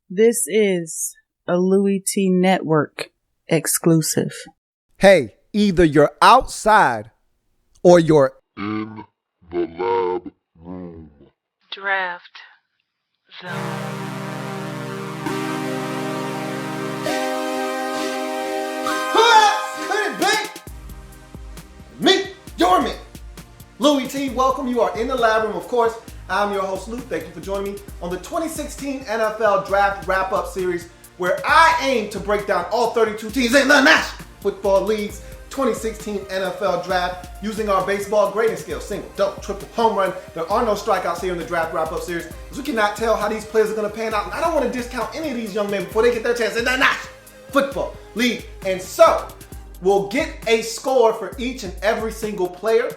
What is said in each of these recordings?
This is a Louie T Network exclusive. Hey, either you're outside or you're in the lab room. Draft Zone. Who else could it be? Me, your man, Louie T. Welcome. You are in the lab room, of course. I'm your host, Lou. Thank you for joining me on the 2016 NFL Draft Wrap-Up Series, where I aim to break down all 32 teams in the National Football League's 2016 NFL Draft using our baseball grading scale: single, double, triple, home run. There are no strikeouts here in the Draft Wrap-Up Series, because we cannot tell how these players are going to pan out. And I don't want to discount any of these young men before they get their chance in the National Football League. And so, we'll get a score for each and every single player,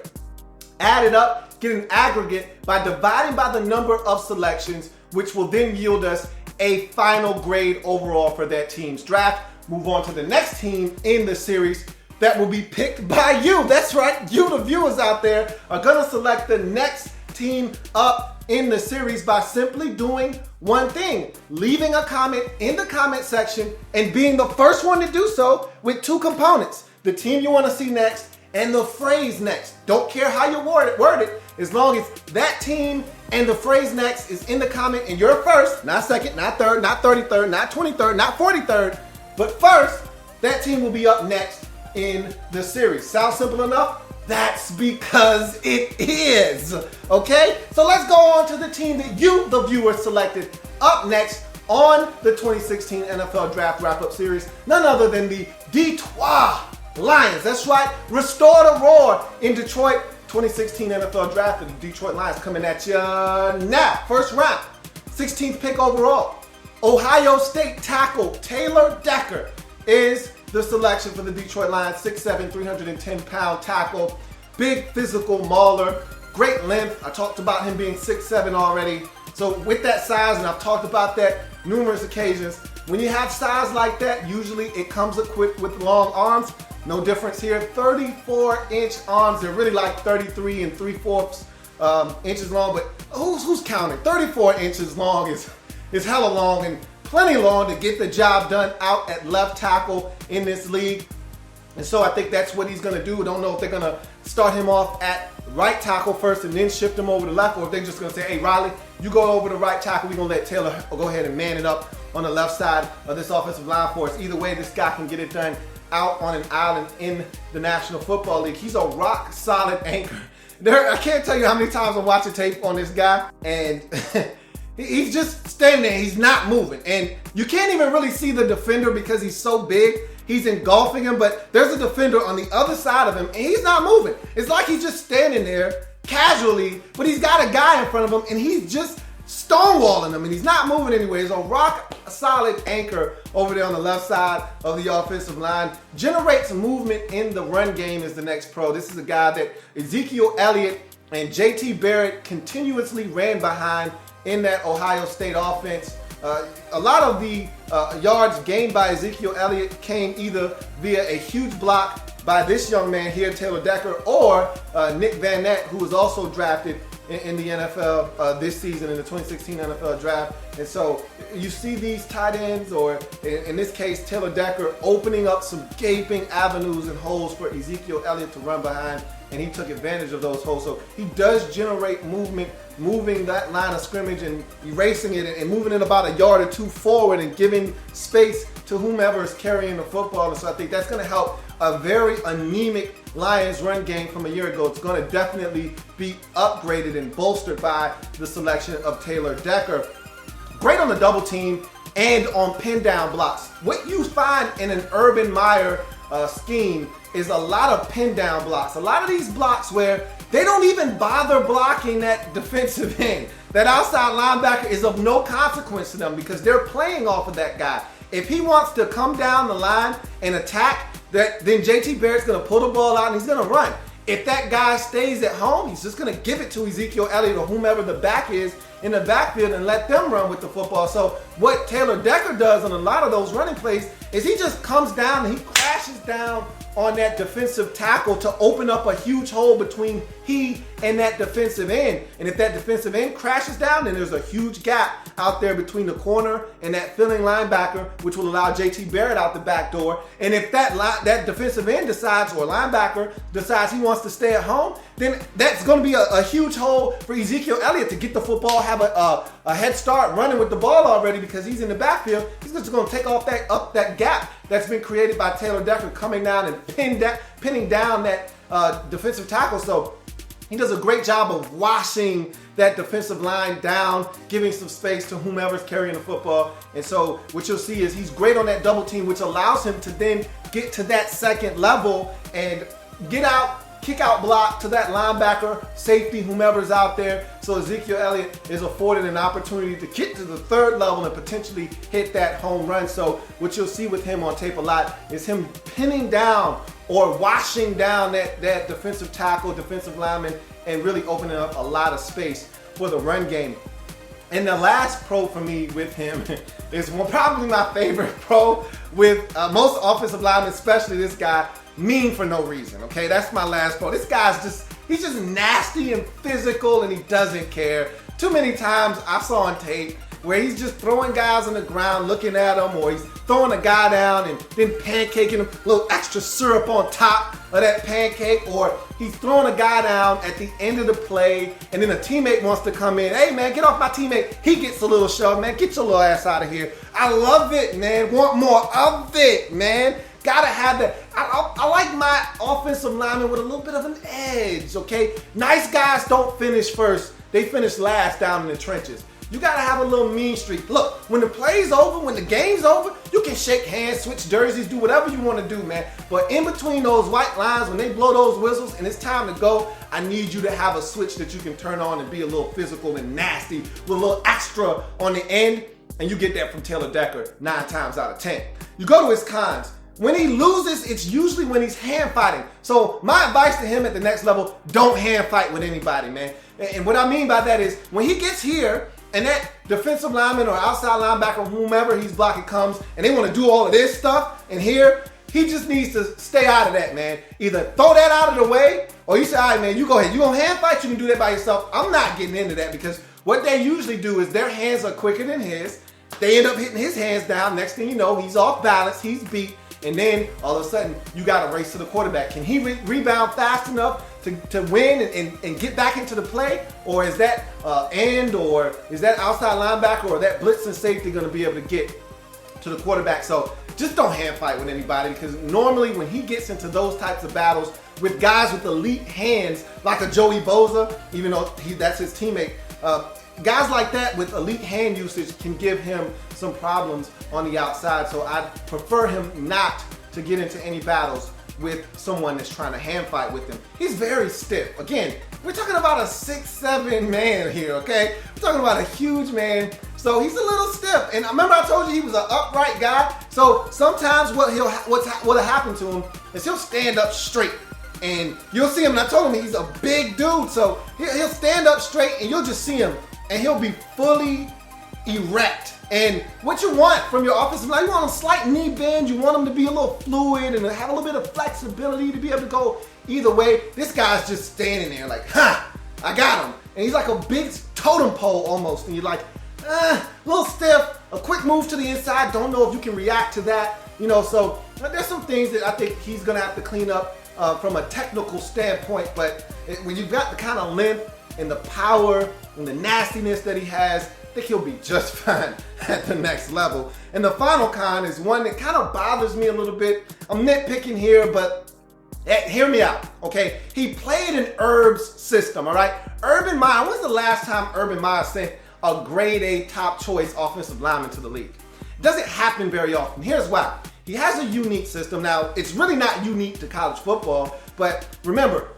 add it up, get an aggregate by dividing by the number of selections, which will then yield us a final grade overall for that team's draft. Move on to the next team in the series that will be picked by you. That's right, you, the viewers out there, are gonna select the next team up in the series by simply doing one thing: leaving a comment in the comment section and being the first one to do so with two components: the team you wanna see next and the phrase next. Don't care how you word it, as long as that team and the phrase next is in the comment and you're first, not second, not third, not 33rd, not 23rd, not 43rd, but first, that team will be up next in the series. Sounds simple enough? That's because it is, okay? So let's go on to the team that you, the viewer, selected up next on the 2016 NFL Draft Wrap-Up Series. None other than the Detroit Lions. That's right, restore the roar in Detroit. 2016 NFL Draft, and the Detroit Lions coming at you now. First round, 16th pick overall. Ohio State tackle Taylor Decker is the selection for the Detroit Lions. 6'7", 310-pound tackle. Big physical mauler, great length. I talked about him being 6'7" already. So with that size, and I've talked about that numerous occasions, when you have size like that, usually it comes equipped with long arms. No difference here. 34-inch arms. They're really like 33 3/4 inches long, but who's counting? 34 inches long is hella long and plenty long to get the job done out at left tackle in this league. And so I think that's what he's going to do. Don't know if they're going to start him off at right tackle first and then shift him over to left, or if they're just going to say, hey, Riley, you go over to right tackle. We're going to let Taylor go ahead and man it up on the left side of this offensive line for us. Either way, this guy can get it done out on an island in the National Football League. He's a rock solid anchor. I can't tell you how many times I'm watching tape on this guy, and he's just standing there. He's not moving. And you can't even really see the defender because he's so big. He's engulfing him, but there's a defender on the other side of him, and he's not moving. It's like he's just standing there casually, but he's got a guy in front of him, and he's just stonewalling him, and he's not moving anywhere. He's a rock solid anchor over there on the left side of the offensive line. Generates movement in the run game is the next pro. This is a guy that Ezekiel Elliott and J.T. Barrett continuously ran behind in that Ohio State offense. A lot of the yards gained by Ezekiel Elliott came either via a huge block by this young man here, Taylor Decker, or Nick Van Nett, who was also drafted in the NFL this season in the 2016 NFL Draft. And so you see these tight ends, or in this case, Taylor Decker, opening up some gaping avenues and holes for Ezekiel Elliott to run behind, and he took advantage of those holes. So he does generate movement, moving that line of scrimmage and erasing it and moving it about a yard or two forward and giving space to whomever is carrying the football. And so I think that's going to help a very anemic Lions run game from a year ago. It's going to definitely be upgraded and bolstered by the selection of Taylor Decker. Great on the double team and on pin down blocks. What you find in an Urban Meyer scheme is a lot of pin down blocks. A lot of these blocks where they don't even bother blocking that defensive end. That outside linebacker is of no consequence to them because they're playing off of that guy. If he wants to come down the line and attack, then J.T. Barrett's going to pull the ball out and he's going to run. If that guy stays at home, he's just going to give it to Ezekiel Elliott or whomever the back is in the backfield and let them run with the football. So what Taylor Decker does on a lot of those running plays is he just comes down and he crashes down on that defensive tackle to open up a huge hole between he and that defensive end. And if that defensive end crashes down, then there's a huge gap out there between the corner and that filling linebacker, which will allow JT Barrett out the back door. And if that defensive end decides, or linebacker decides he wants to stay at home, then that's going to be a huge hole for Ezekiel Elliott to get the football, have a head start running with the ball already because he's in the backfield. He's just going to take off that gap that's been created by Taylor Decker coming down and pinning down that defensive tackle. So he does a great job of washing that defensive line down, giving some space to whomever's carrying the football. And so what you'll see is he's great on that double team, which allows him to then get to that second level and get out, kick out block to that linebacker, safety, whomever's out there. So Ezekiel Elliott is afforded an opportunity to get to the third level and potentially hit that home run. So what you'll see with him on tape a lot is him pinning down or washing down that defensive tackle, defensive lineman, and really opening up a lot of space for the run game. And the last pro for me with him is probably my favorite pro with most offensive linemen, especially this guy, mean for no reason, okay? That's my last pro. This guy's he's just nasty and physical, and he doesn't care. Too many times I saw on tape where he's just throwing guys on the ground, looking at them, or he's throwing a guy down and then pancaking him, a little extra syrup on top of that pancake, or he's throwing a guy down at the end of the play, and then a teammate wants to come in. Hey, man, get off my teammate. He gets a little shove, man. Get your little ass out of here. I love it, man. Want more of it, man. Gotta have that. I like my offensive linemen with a little bit of an edge, okay? Nice guys don't finish first. They finish last down in the trenches. You gotta have a little mean streak. Look, when the play's over, when the game's over, you can shake hands, switch jerseys, do whatever you wanna do, man. But in between those white lines, when they blow those whistles and it's time to go, I need you to have a switch that you can turn on and be a little physical and nasty with a little extra on the end. And you get that from Taylor Decker 9 times out of 10. You go to his cons. When he loses, it's usually when he's hand fighting. So my advice to him at the next level, don't hand fight with anybody, man. And what I mean by that is when he gets here and that defensive lineman or outside linebacker, whomever he's blocking comes and they want to do all of this stuff and here, he just needs to stay out of that, man. Either throw that out of the way or you say, all right, man, you go ahead. You gonna hand fight, you can do that by yourself. I'm not getting into that because what they usually do is their hands are quicker than his. They end up hitting his hands down. Next thing you know, he's off balance, he's beat. And then all of a sudden, you got to race to the quarterback. Can he rebound fast enough to win and get back into the play? Or is that end or is that outside linebacker or that blitz and safety going to be able to get to the quarterback? So just don't hand fight with anybody because normally when he gets into those types of battles with guys with elite hands like a Joey Bosa, even though that's his teammate, guys like that with elite hand usage can give him some problems on the outside. So I prefer him not to get into any battles with someone that's trying to hand fight with him. He's very stiff. Again, we're talking about a 6'7" man here, okay? We're talking about a huge man. So he's a little stiff. And remember I told you he was an upright guy? So sometimes what'll happen to him is he'll stand up straight. And you'll see him, and I told him he's a big dude. So he'll stand up straight and you'll just see him. And he'll be fully erect. And what you want from your offensive line, you want a slight knee bend, you want him to be a little fluid and have a little bit of flexibility to be able to go either way. This guy's just standing there like, I got him. And he's like a big totem pole almost. And you're like, a little stiff, a quick move to the inside, don't know if you can react to that. So there's some things that I think he's gonna have to clean up from a technical standpoint. But when you've got the kind of length and the power and the nastiness that he has, I think he'll be just fine at the next level. And the final con is one that kind of bothers me a little bit. I'm nitpicking here, but hear me out, okay? He played in Herb's system, all right? Urban Meyer, when's the last time Urban Meyer sent a grade A top choice offensive lineman to the league? It doesn't happen very often. Here's why. He has a unique system. Now, it's really not unique to college football, but remember,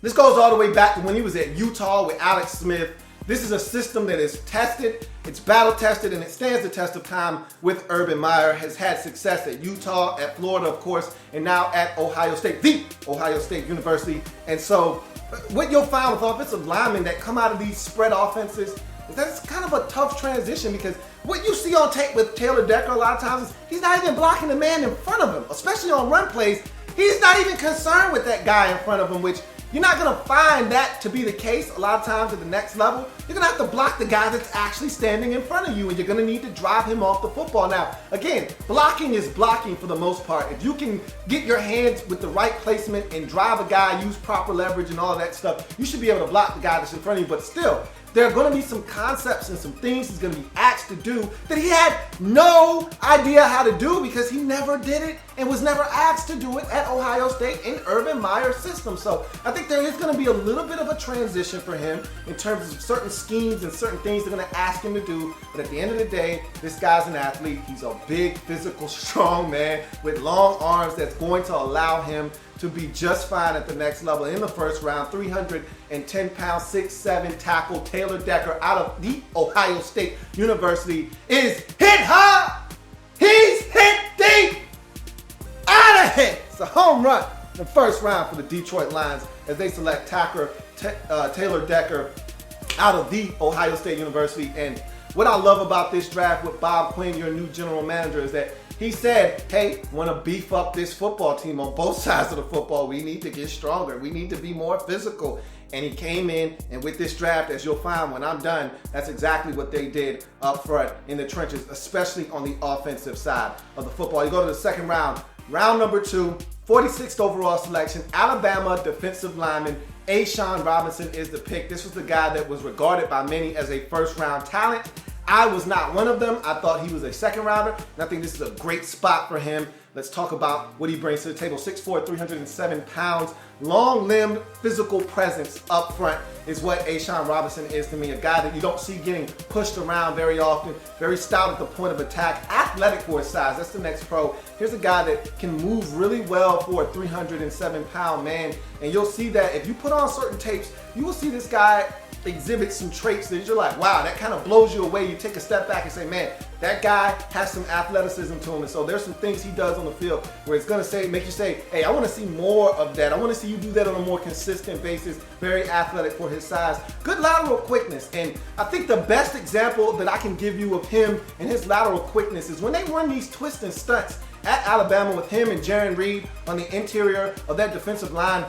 this goes all the way back to when he was at Utah with Alex Smith. This is a system that is tested, it's battle tested, and it stands the test of time with Urban Meyer. Has had success at Utah, at Florida, of course, and now at Ohio State, the Ohio State University. And so what you'll find with offensive linemen that come out of these spread offenses, that's kind of a tough transition because what you see on tape with Taylor Decker a lot of times is he's not even blocking the man in front of him, especially on run plays. He's not even concerned with that guy in front of him, which you're not going to find that to be the case a lot of times at the next level. You're going to have to block the guy that's actually standing in front of you, and you're going to need to drive him off the football. Now, again, blocking is blocking for the most part. If you can get your hands with the right placement and drive a guy, use proper leverage and all of that stuff, you should be able to block the guy that's in front of you. But still, there are going to be some concepts and some things he's going to be asked to do that he had no idea how to do because he never did it and was never asked to do it at Ohio State in Urban Meyer's system. So I think there is going to be a little bit of a transition for him in terms of certain schemes and certain things they're going to ask him to do. But at the end of the day, this guy's an athlete. He's a big, physical, strong man with long arms that's going to allow him to be just fine at the next level. In the first round, 310-pound, 6'7" tackle Taylor Decker out of the Ohio State University is hit high. He's hit deep. Out of here. It's a home run in the first round for the Detroit Lions as they select Taylor Decker out of the Ohio State University. And what I love about this draft with Bob Quinn, your new general manager, is that he said, hey, want to beef up this football team on both sides of the football. We need to get stronger. We need to be more physical. And he came in, and with this draft, as you'll find when I'm done, that's exactly what they did up front in the trenches, especially on the offensive side of the football. You go to the second round, round number 2, 46th overall selection, Alabama defensive lineman A'Shawn Robinson is the pick. This was the guy that was regarded by many as a first-round talent. I was not one of them. I thought he was a second rounder, and I think this is a great spot for him. Let's talk about what he brings to the table. 6'4", 307 pounds, long-limbed physical presence up front is what A'Shawn Robinson is to me. A guy that you don't see getting pushed around very often, very stout at the point of attack, athletic for his size. That's the next pro. Here's a guy that can move really well for a 307-pound man, and you'll see that if you put on certain tapes, you will see this guy exhibit some traits that you're like, wow, that kind of blows you away. You take a step back and say, man, that guy has some athleticism to him. And so there's some things he does on the field where it's going to make you say, hey, I want to see more of that. I want to see you do that on a more consistent basis. Very athletic for his size. Good lateral quickness. And I think the best example that I can give you of him and his lateral quickness is when they run these twists and stunts at Alabama with him and Jaron Reed on the interior of that defensive line.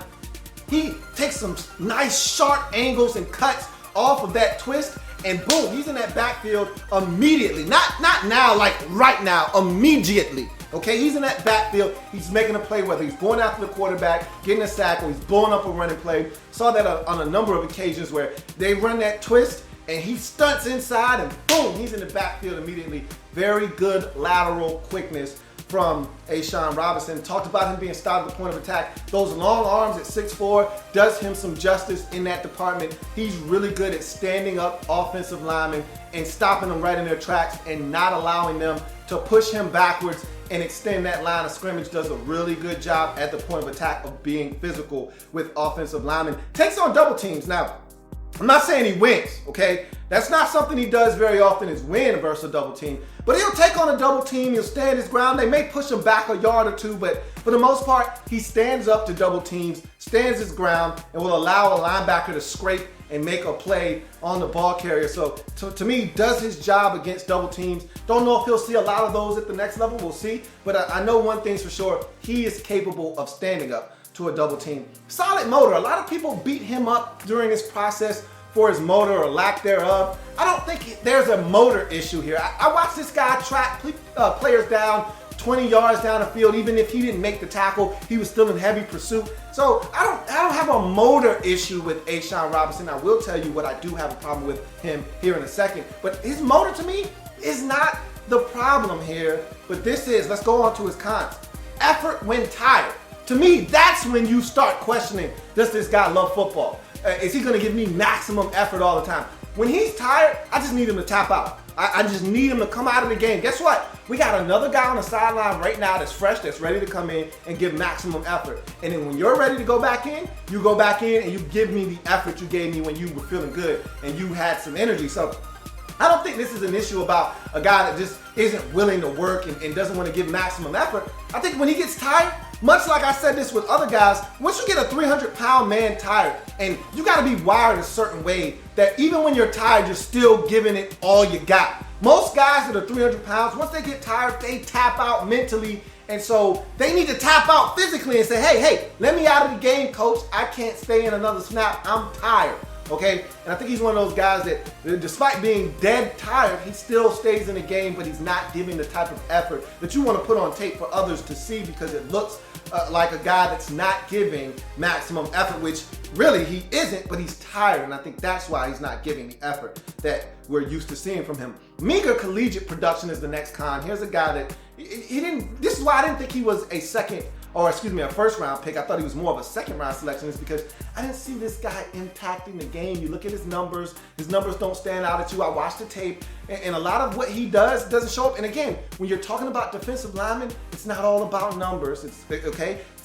He takes some nice sharp angles and cuts off of that twist, and boom, he's in that backfield immediately. Not now, like right now, immediately. Okay, he's in that backfield. He's making a play, whether he's going after the quarterback, getting a sack, or he's blowing up a running play. Saw that on a number of occasions where they run that twist, and he stunts inside, and boom, he's in the backfield immediately. Very good lateral quickness from A'Shawn Robinson. Talked about him being stout at the point of attack. Those long arms at 6'4" does him some justice in that department. He's really good at standing up offensive linemen and stopping them right in their tracks and not allowing them to push him backwards and extend that line of scrimmage. Does a really good job at the point of attack of being physical with offensive linemen. Takes on double teams. Now, I'm not saying he wins, okay? That's not something he does very often, is win versus a double team. But he'll take on a double team, he'll stand his ground. They may push him back a yard or two, but for the most part, he stands up to double teams, stands his ground, and will allow a linebacker to scrape and make a play on the ball carrier. So to me, does his job against double teams. Don't know if he'll see a lot of those at the next level, we'll see. But I know one thing's for sure, he is capable of standing up to a double team. Solid motor. A lot of people beat him up during this process for his motor or lack thereof. I don't think there's a motor issue here. I watched this guy track players down 20 yards down the field. Even if he didn't make the tackle, he was still in heavy pursuit. So I don't have a motor issue with A'Shawn Robinson. I will tell you what I do have a problem with him here in a second. But his motor to me is not the problem here. But this is, let's go on to his cons. Effort when tired. To me, that's when you start questioning, does this guy love football? Is he gonna give me maximum effort all the time? When he's tired, I just need him to tap out. I just need him to come out of the game. Guess what? We got another guy on the sideline right now that's fresh, that's ready to come in and give maximum effort. And then when you're ready to go back in, you go back in and you give me the effort you gave me when you were feeling good and you had some energy. So I don't think this is an issue about a guy that just isn't willing to work and doesn't want to give maximum effort. I think when he gets tired, much like I said this with other guys, once you get a 300-pound man tired, and you got to be wired a certain way that even when you're tired, you're still giving it all you got. Most guys that are 300 pounds, once they get tired, they tap out mentally And so they need to tap out physically and say, hey, let me out of the game, coach. I can't stay in another snap. I'm tired. Okay, and I think he's one of those guys that, despite being dead tired, he still stays in the game, but he's not giving the type of effort that you want to put on tape for others to see, because it looks like a guy that's not giving maximum effort, which really he isn't, but he's tired, and I think that's why he's not giving the effort that we're used to seeing from him. Meager collegiate production is the next con. Here's a guy that he didn't. This is why I didn't think he was a first round pick. I thought he was more of a second round selection, is because I didn't see this guy impacting the game. You look at his numbers don't stand out at you. I watched the tape, and a lot of what he does doesn't show up. And again, when you're talking about defensive linemen, it's not all about numbers. It's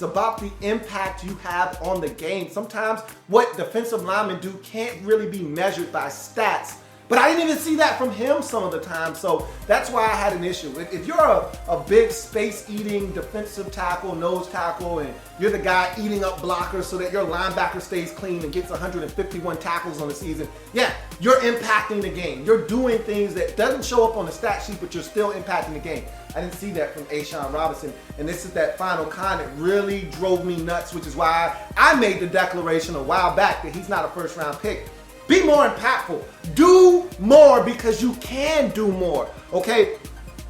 about the impact you have on the game. Sometimes what defensive linemen do can't really be measured by stats. But I didn't even see that from him some of the time, so that's why I had an issue. If you're a big space-eating defensive tackle, nose tackle, and you're the guy eating up blockers so that your linebacker stays clean and gets 151 tackles on the season, yeah, you're impacting the game. You're doing things that doesn't show up on the stat sheet, but you're still impacting the game. I didn't see that from A'Shawn Robinson, and this is that final con that really drove me nuts, which is why I made the declaration a while back that he's not a first-round pick. Be more impactful. Do more, because you can do more, okay?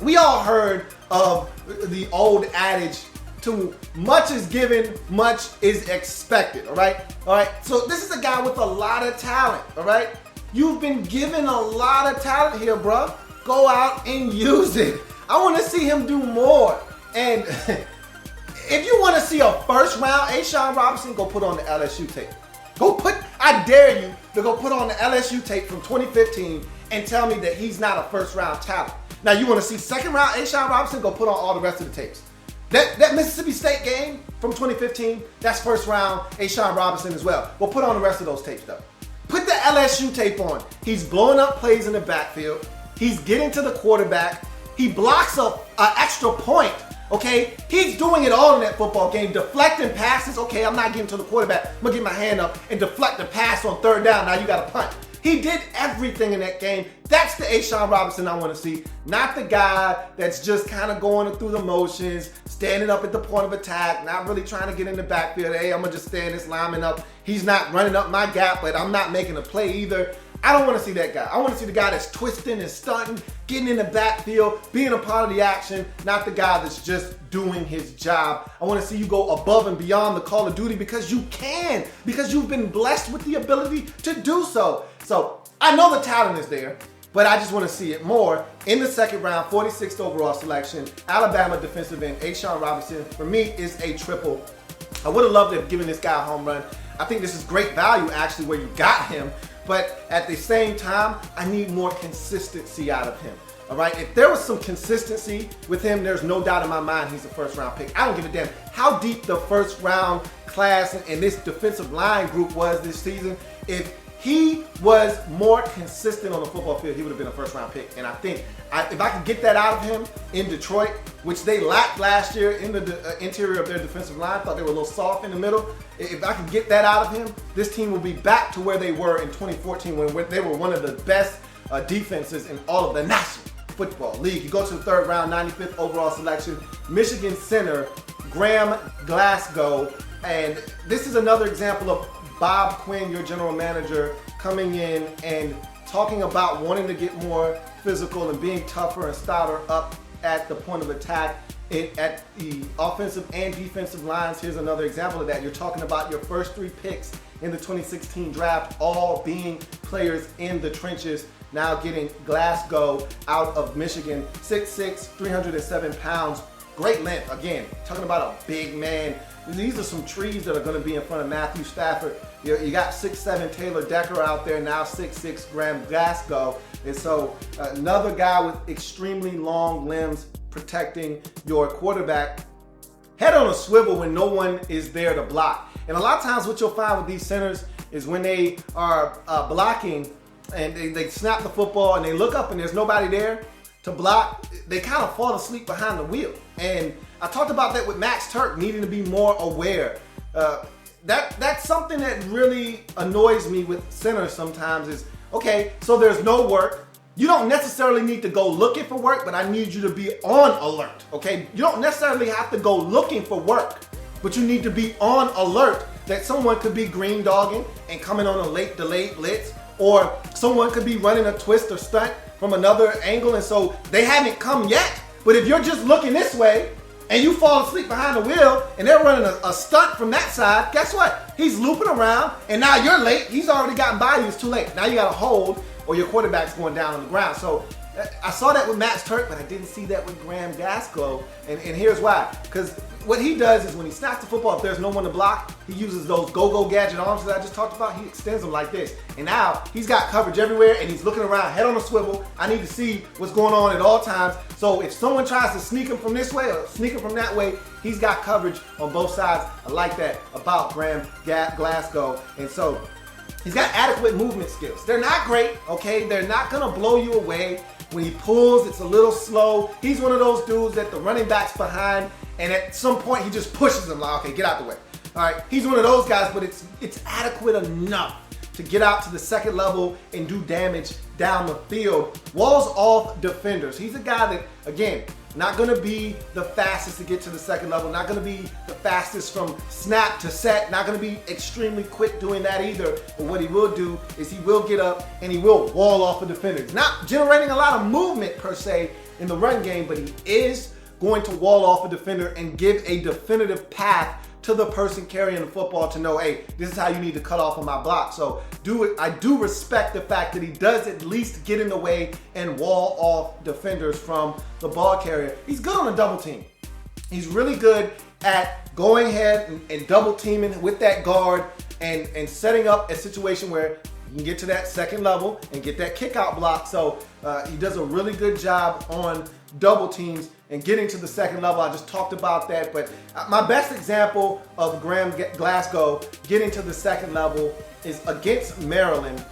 We all heard of the old adage, too much is given, much is expected, all right? All right, so this is a guy with a lot of talent, all right? You've been given a lot of talent here, bro. Go out and use it. I want to see him do more. And if you want to see a first round A'Shawn Robinson, go put on the LSU tape. I dare you to go put on the LSU tape from 2015 and tell me that he's not a first round talent. Now you want to see second round A'Shawn Robinson, go put on all the rest of the tapes. That Mississippi State game from 2015, that's first round A'Shawn Robinson as well. We'll put on the rest of those tapes though. Put the LSU tape on. He's blowing up plays in the backfield. He's getting to the quarterback. He blocks an extra point. Okay, he's doing it all in that football game, deflecting passes. Okay, I'm not getting to the quarterback. I'm gonna get my hand up and deflect the pass on third down. Now you got to punt. He did everything in that game. That's the A'Shawn Robinson I want to see, not the guy that's just kind of going through the motions, standing up at the point of attack, not really trying to get in the backfield. Hey, I'm gonna just stand this lineman up. He's not running up my gap, but I'm not making a play either. I don't want to see that guy. I want to see the guy that's twisting and stunting, getting in the backfield, being a part of the action, not the guy that's just doing his job. I want to see you go above and beyond the call of duty, because you can, because you've been blessed with the ability to do so. So I know the talent is there, but I just want to see it more. In the second round, 46th overall selection, Alabama defensive end A'Shawn Robinson, for me, is a triple. I would have loved to have given this guy a home run. I think this is great value actually where you got him. But at the same time, I need more consistency out of him. All right, if there was some consistency with him, there's no doubt in my mind he's a first round pick. I don't give a damn how deep the first round class and this defensive line group was this season. If he was more consistent on the football field, he would have been a first round pick. And I think if I could get that out of him in Detroit, which they lacked last year in the interior of their defensive line, thought they were a little soft in the middle. If I could get that out of him, this team will be back to where they were in 2014 when they were one of the best defenses in all of the National Football League. You go to the third round, 95th overall selection, Michigan center Graham Glasgow. And this is another example of Bob Quinn, your general manager, coming in and talking about wanting to get more physical and being tougher and stouter up at the point of attack at the offensive and defensive lines. Here's another example of that. You're talking about your first three picks in the 2016 draft all being players in the trenches. Now getting Glasgow out of Michigan, 6'6", 307 pounds, great length. Again, talking about a big man. These are some trees that are going to be in front of Matthew Stafford. You got 6'7" Taylor Decker out there, now 6'6" Graham Glasgow. And so another guy with extremely long limbs protecting your quarterback. Head on a swivel when no one is there to block. And a lot of times what you'll find with these centers is when they are blocking and they snap the football and they look up and there's nobody there to block, they kind of fall asleep behind the wheel. And I talked about that with Max Turk needing to be more aware. That's something that really annoys me with centers sometimes is, okay, so there's no work. You don't necessarily need to go looking for work, but I need you to be on alert, okay? You don't necessarily have to go looking for work, but you need to be on alert that someone could be green dogging and coming on a late delayed blitz, or someone could be running a twist or stunt from another angle, and so they haven't come yet. But if you're just looking this way and you fall asleep behind the wheel and they're running a stunt from that side, guess what? He's looping around and now you're late. He's already gotten by you. It's too late. Now you got to hold or your quarterback's going down on the ground. So I saw that with Max Turk, but I didn't see that with Graham Gasco. And here's why. Because what he does is when he snaps the football, if there's no one to block, he uses those go-go gadget arms that I just talked about. He extends them like this. And now he's got coverage everywhere and he's looking around, head on a swivel. I need to see what's going on at all times. So if someone tries to sneak him from this way or sneak him from that way, he's got coverage on both sides. I like that about Graham Glasgow. And so he's got adequate movement skills. They're not great, okay? They're not gonna blow you away. When he pulls, it's a little slow. He's one of those dudes that the running back's behind, and at some point he just pushes him like, okay, get out the way. All right, he's one of those guys, but it's adequate enough to get out to the second level and do damage down the field. Walls off defenders. He's a guy that, again, not gonna be the fastest to get to the second level, not gonna be the fastest from snap to set, not gonna be extremely quick doing that either. But what he will do is he will get up and he will wall off a defender. He's not generating a lot of movement per se in the run game, but he is going to wall off a defender and give a definitive path to the person carrying the football to know, hey, this is how you need to cut off on my block. So I do respect the fact that he does at least get in the way and wall off defenders from the ball carrier. He's good on a double team. He's really good at going ahead and double teaming with that guard and setting up a situation where you can get to that second level and get that kick out block. So he does a really good job on double teams and getting to the second level. I just talked about that, but my best example of Graham Glasgow getting to the second level is against Maryland.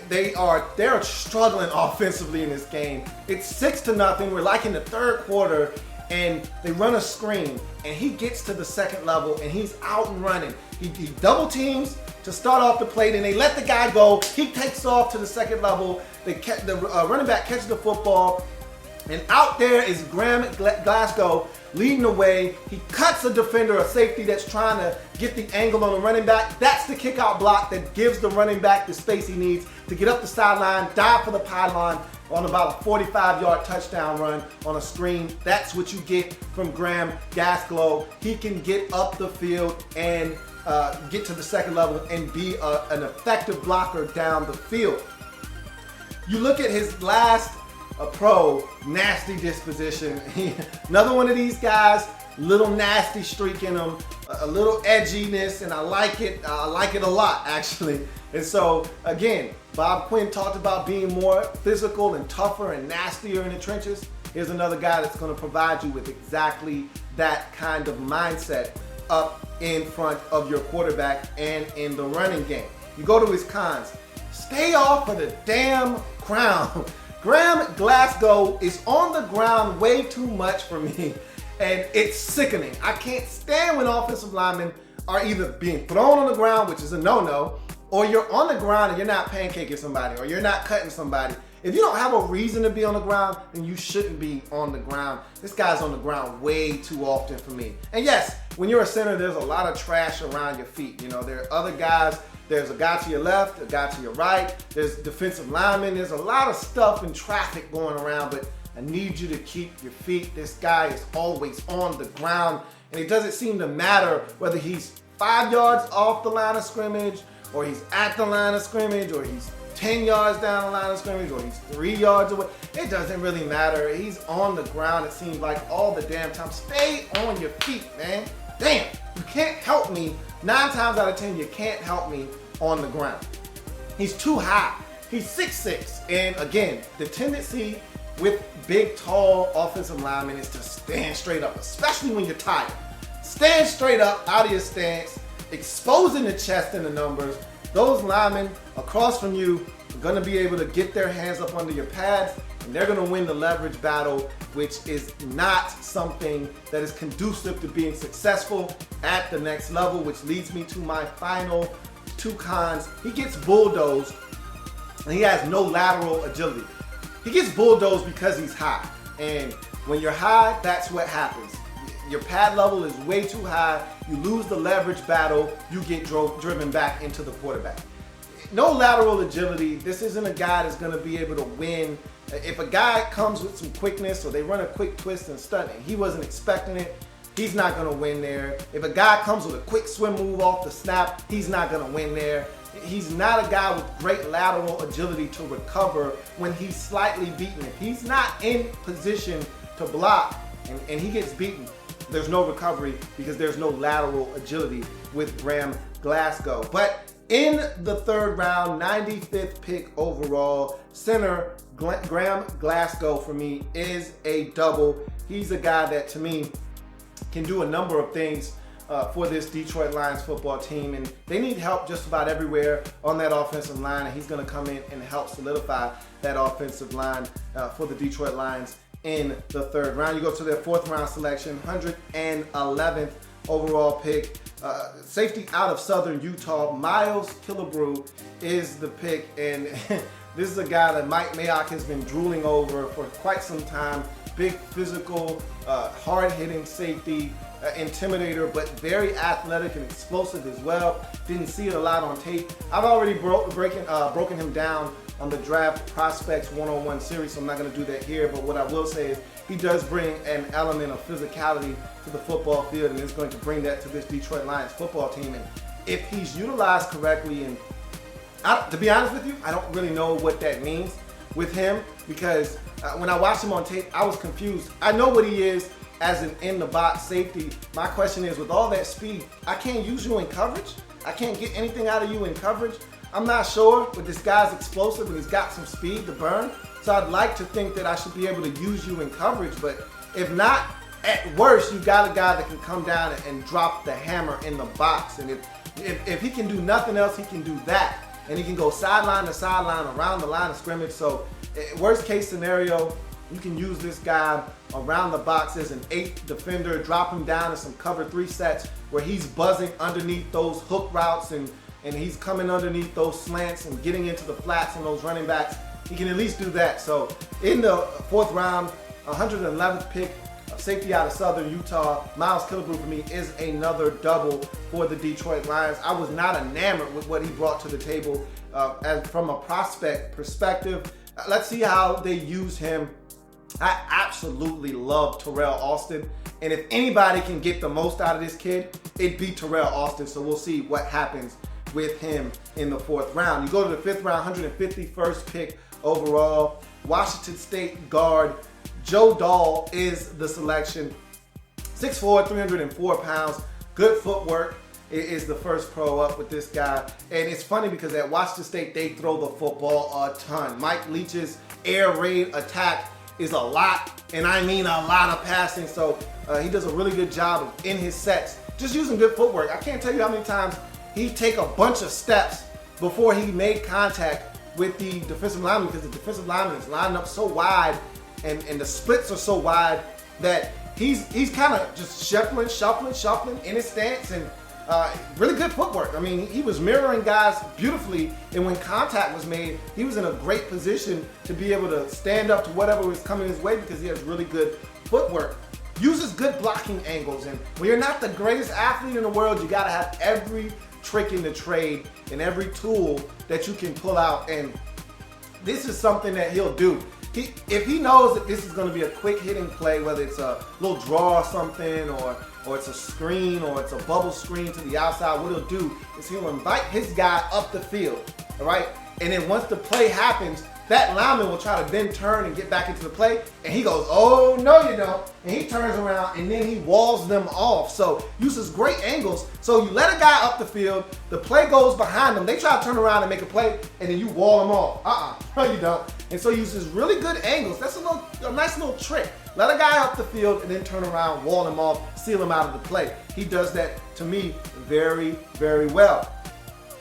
They're struggling offensively in this game. It's 6-0. We're like in the third quarter, and they run a screen, and he gets to the second level, and he's out and running. He double teams to start off the play, and they let the guy go. He takes off to the second level. The running back catches the football, and out there is Graham Glasgow leading the way. He cuts a defender, a safety that's trying to get the angle on the running back. That's the kick out block that gives the running back the space he needs to get up the sideline, dive for the pylon on about a 45-yard touchdown run on a screen. That's what you get from Graham Glasgow. He can get up the field and get to the second level and be an effective blocker down the field. You look at his last pro, nasty disposition. Another one of these guys, little nasty streak in him, a little edginess, and I like it. I like it a lot, actually. And so, again, Bob Quinn talked about being more physical and tougher and nastier in the trenches. Here's another guy that's going to provide you with exactly that kind of mindset up in front of your quarterback and in the running game. You go to his cons. Stay off of the damn ground. Graham Glasgow is on the ground way too much for me, and it's sickening. I can't stand when offensive linemen are either being thrown on the ground, which is a no-no, or you're on the ground and you're not pancaking somebody, or you're not cutting somebody. If you don't have a reason to be on the ground, then you shouldn't be on the ground. This guy's on the ground way too often for me. And yes, when you're a center, there's a lot of trash around your feet. You know, there are other guys. There's a guy to your left, a guy to your right. There's defensive linemen. There's a lot of stuff and traffic going around, but I need you to keep your feet. This guy is always on the ground, and it doesn't seem to matter whether he's 5 yards off the line of scrimmage, or he's at the line of scrimmage, or he's 10 yards down the line of scrimmage, or he's 3 yards away. It doesn't really matter. He's on the ground, it seems like, all the damn time. Stay on your feet, man. Damn, you can't help me. 9 times out of 10, you can't help me on the ground. He's too high. He's 6'6". And again, the tendency with big, tall offensive linemen is to stand straight up, especially when you're tired. Stand straight up out of your stance, exposing the chest and the numbers. Those linemen across from you are going to be able to get their hands up under your pads, and they're going to win the leverage battle, which is not something that is conducive to being successful at the next level, which leads me to my final 2 cons. He gets bulldozed, and he has no lateral agility. he gets bulldozed because he's high. And when you're high, that's what happens. Your pad level is way too high. You lose the leverage battle. You get driven back into the quarterback. No lateral agility. This isn't a guy that's going to be able to win. If a guy comes with some quickness or they run a quick twist and stunt and he wasn't expecting it, he's not going to win there. If a guy comes with a quick swim move off the snap, he's not going to win there. He's not a guy with great lateral agility to recover when he's slightly beaten. If he's not in position to block and he gets beaten, there's no recovery because there's no lateral agility with Graham Glasgow. But in the third round, 95th pick overall, center Graham Glasgow for me is a double. He's a guy that to me can do a number of things for this Detroit Lions football team, and they need help just about everywhere on that offensive line, and he's going to come in and help solidify that offensive line for the Detroit Lions in the third round. You go to their fourth round selection, 111th overall pick. Safety out of Southern Utah, Miles Killebrew is the pick, and this is a guy that Mike Mayock has been drooling over for quite some time. Big physical, hard-hitting safety, intimidator, but very athletic and explosive as well. Didn't see it a lot on tape. I've already broken him down on the Draft Prospects 101 series, so I'm not going to do that here. But what I will say is he does bring an element of physicality to the football field, and is going to bring that to this Detroit Lions football team. And if he's utilized correctly, and to be honest with you, I don't really know what that means with him, because when I watched him on tape, I was confused. I know what he is as an in-the-box safety. My question is, with all that speed, I can't use you in coverage? I can't get anything out of you in coverage? I'm not sure, but this guy's explosive and he's got some speed to burn. So I'd like to think that I should be able to use you in coverage, but if not, at worst, you got a guy that can come down and drop the hammer in the box. And if he can do nothing else, he can do that. And he can go sideline to sideline around the line of scrimmage. So worst case scenario, you can use this guy around the box as an 8th defender, drop him down in some cover 3 sets where he's buzzing underneath those hook routes and he's coming underneath those slants and getting into the flats on those running backs. He can at least do that. So in the fourth round, 111th pick, safety out of Southern Utah, Miles Killebrew for me is another double for the Detroit Lions. I was not enamored with what he brought to the table from a prospect perspective. Let's see how they use him. I absolutely love Terrell Austin, and if anybody can get the most out of this kid, it'd be Terrell Austin. So we'll see what happens with him in the fourth round. You go to the fifth round, 151st pick overall, Washington State guard Joe Dahl is the selection. 6'4", 304 pounds, good footwork. Is the first pro up with this guy. And it's funny because at Washington State, they throw the football a ton. Mike Leach's air raid attack is a lot, and I mean a lot of passing. So he does a really good job of, in his sets, just using good footwork. I can't tell you how many times he'd take a bunch of steps before he made contact with the defensive lineman, because the defensive lineman is lined up so wide and the splits are so wide that he's kind of just shuffling in his stance, and really good footwork. I mean, he was mirroring guys beautifully, and when contact was made, he was in a great position to be able to stand up to whatever was coming his way because he has really good footwork. Uses good blocking angles, and when you're not the greatest athlete in the world, you got to have every trick in the trade and every tool that you can pull out, and this is something that he'll do. If he knows that this is going to be a quick hitting play, whether it's a little draw or something, or it's a screen, or it's a bubble screen to the outside, what he'll do is he'll invite his guy up the field, all right? And then once the play happens, that lineman will try to then turn and get back into the play, and he goes, oh, no you don't, and he turns around, and then he walls them off. So uses great angles. So you let a guy up the field, the play goes behind them, they try to turn around and make a play, and then you wall them off. No you don't. And so he uses really good angles. That's a nice little trick. Let a guy up the field and then turn around, wall him off, seal him out of the play. He does that, to me, very, very well.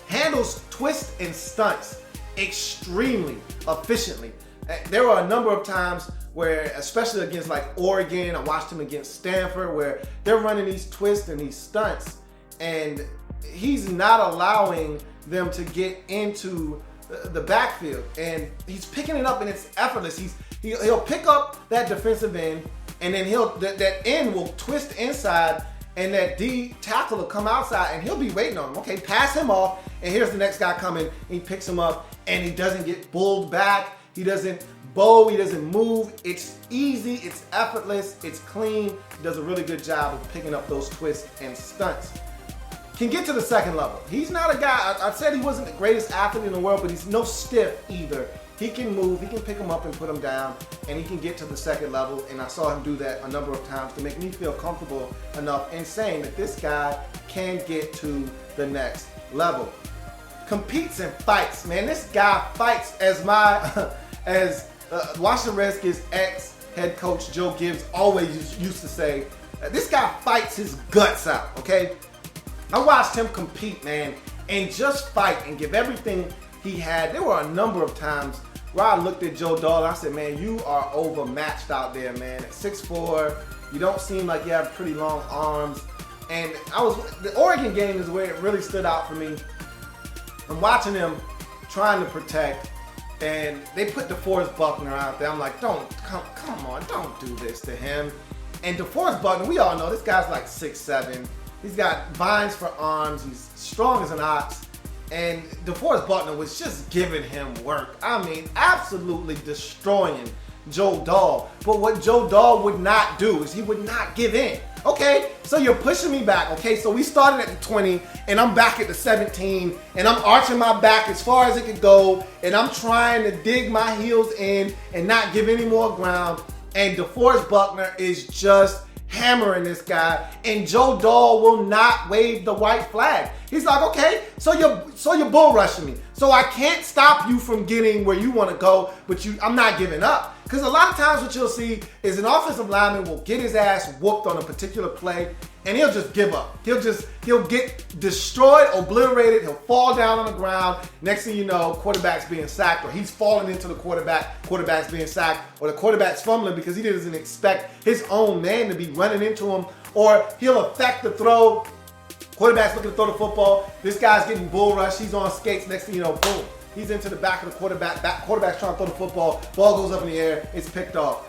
Handles twists and stunts extremely efficiently. There were a number of times where, especially against like Oregon, I watched him against Stanford, where they're running these twists and these stunts, and he's not allowing them to get into the backfield, and he's picking it up, and it's effortless. He'll pick up that defensive end, and then that end will twist inside, and that D tackle will come outside, and he'll be waiting on him. Okay, pass him off, and here's the next guy coming, and he picks him up, and he doesn't get bulled back. He doesn't bow, he doesn't move. It's easy, it's effortless, it's clean. He does a really good job of picking up those twists and stunts. Can get to the second level. He's not a guy, I said he wasn't the greatest athlete in the world, but he's no stiff either. He can move, he can pick him up and put him down, and he can get to the second level, and I saw him do that a number of times to make me feel comfortable enough in saying that this guy can get to the next level. Competes and fights, man. This guy fights as Washington Redskins ex-head coach Joe Gibbs always used to say, this guy fights his guts out, okay? I watched him compete, man, and just fight and give everything he had. There were a number of times where I looked at Joe Dahl and I said, man, you are overmatched out there, man. At 6'4", you don't seem like you have pretty long arms. And the Oregon game is where it really stood out for me. I'm watching him trying to protect, and they put DeForest Buckner out there. I'm like, come on, don't do this to him. And DeForest Buckner, we all know this guy's like 6'7". He's got vines for arms. He's strong as an ox. And DeForest Buckner was just giving him work. I mean, absolutely destroying Joe Dahl. But what Joe Dahl would not do is he would not give in. Okay, so you're pushing me back. Okay, so we started at the 20, and I'm back at the 17, and I'm arching my back as far as it could go, and I'm trying to dig my heels in and not give any more ground. And DeForest Buckner is just hammering this guy, and Joe Dahl will not wave the white flag. He's like, okay, so you're bull rushing me, so I can't stop you from getting where you want to go, but I'm not giving up. Because a lot of times what you'll see is an offensive lineman will get his ass whooped on a particular play, and he'll just give up. He'll get destroyed, obliterated. He'll fall down on the ground. Next thing you know, quarterback's being sacked, or he's falling into the quarterback's being sacked, or the quarterback's fumbling because he doesn't expect his own man to be running into him, or he'll affect the throw. Quarterback's looking to throw the football. This guy's getting bull rushed. He's on skates. Next thing you know, boom. He's into the back of the quarterback. Quarterback's trying to throw the football. Ball goes up in the air. It's picked off.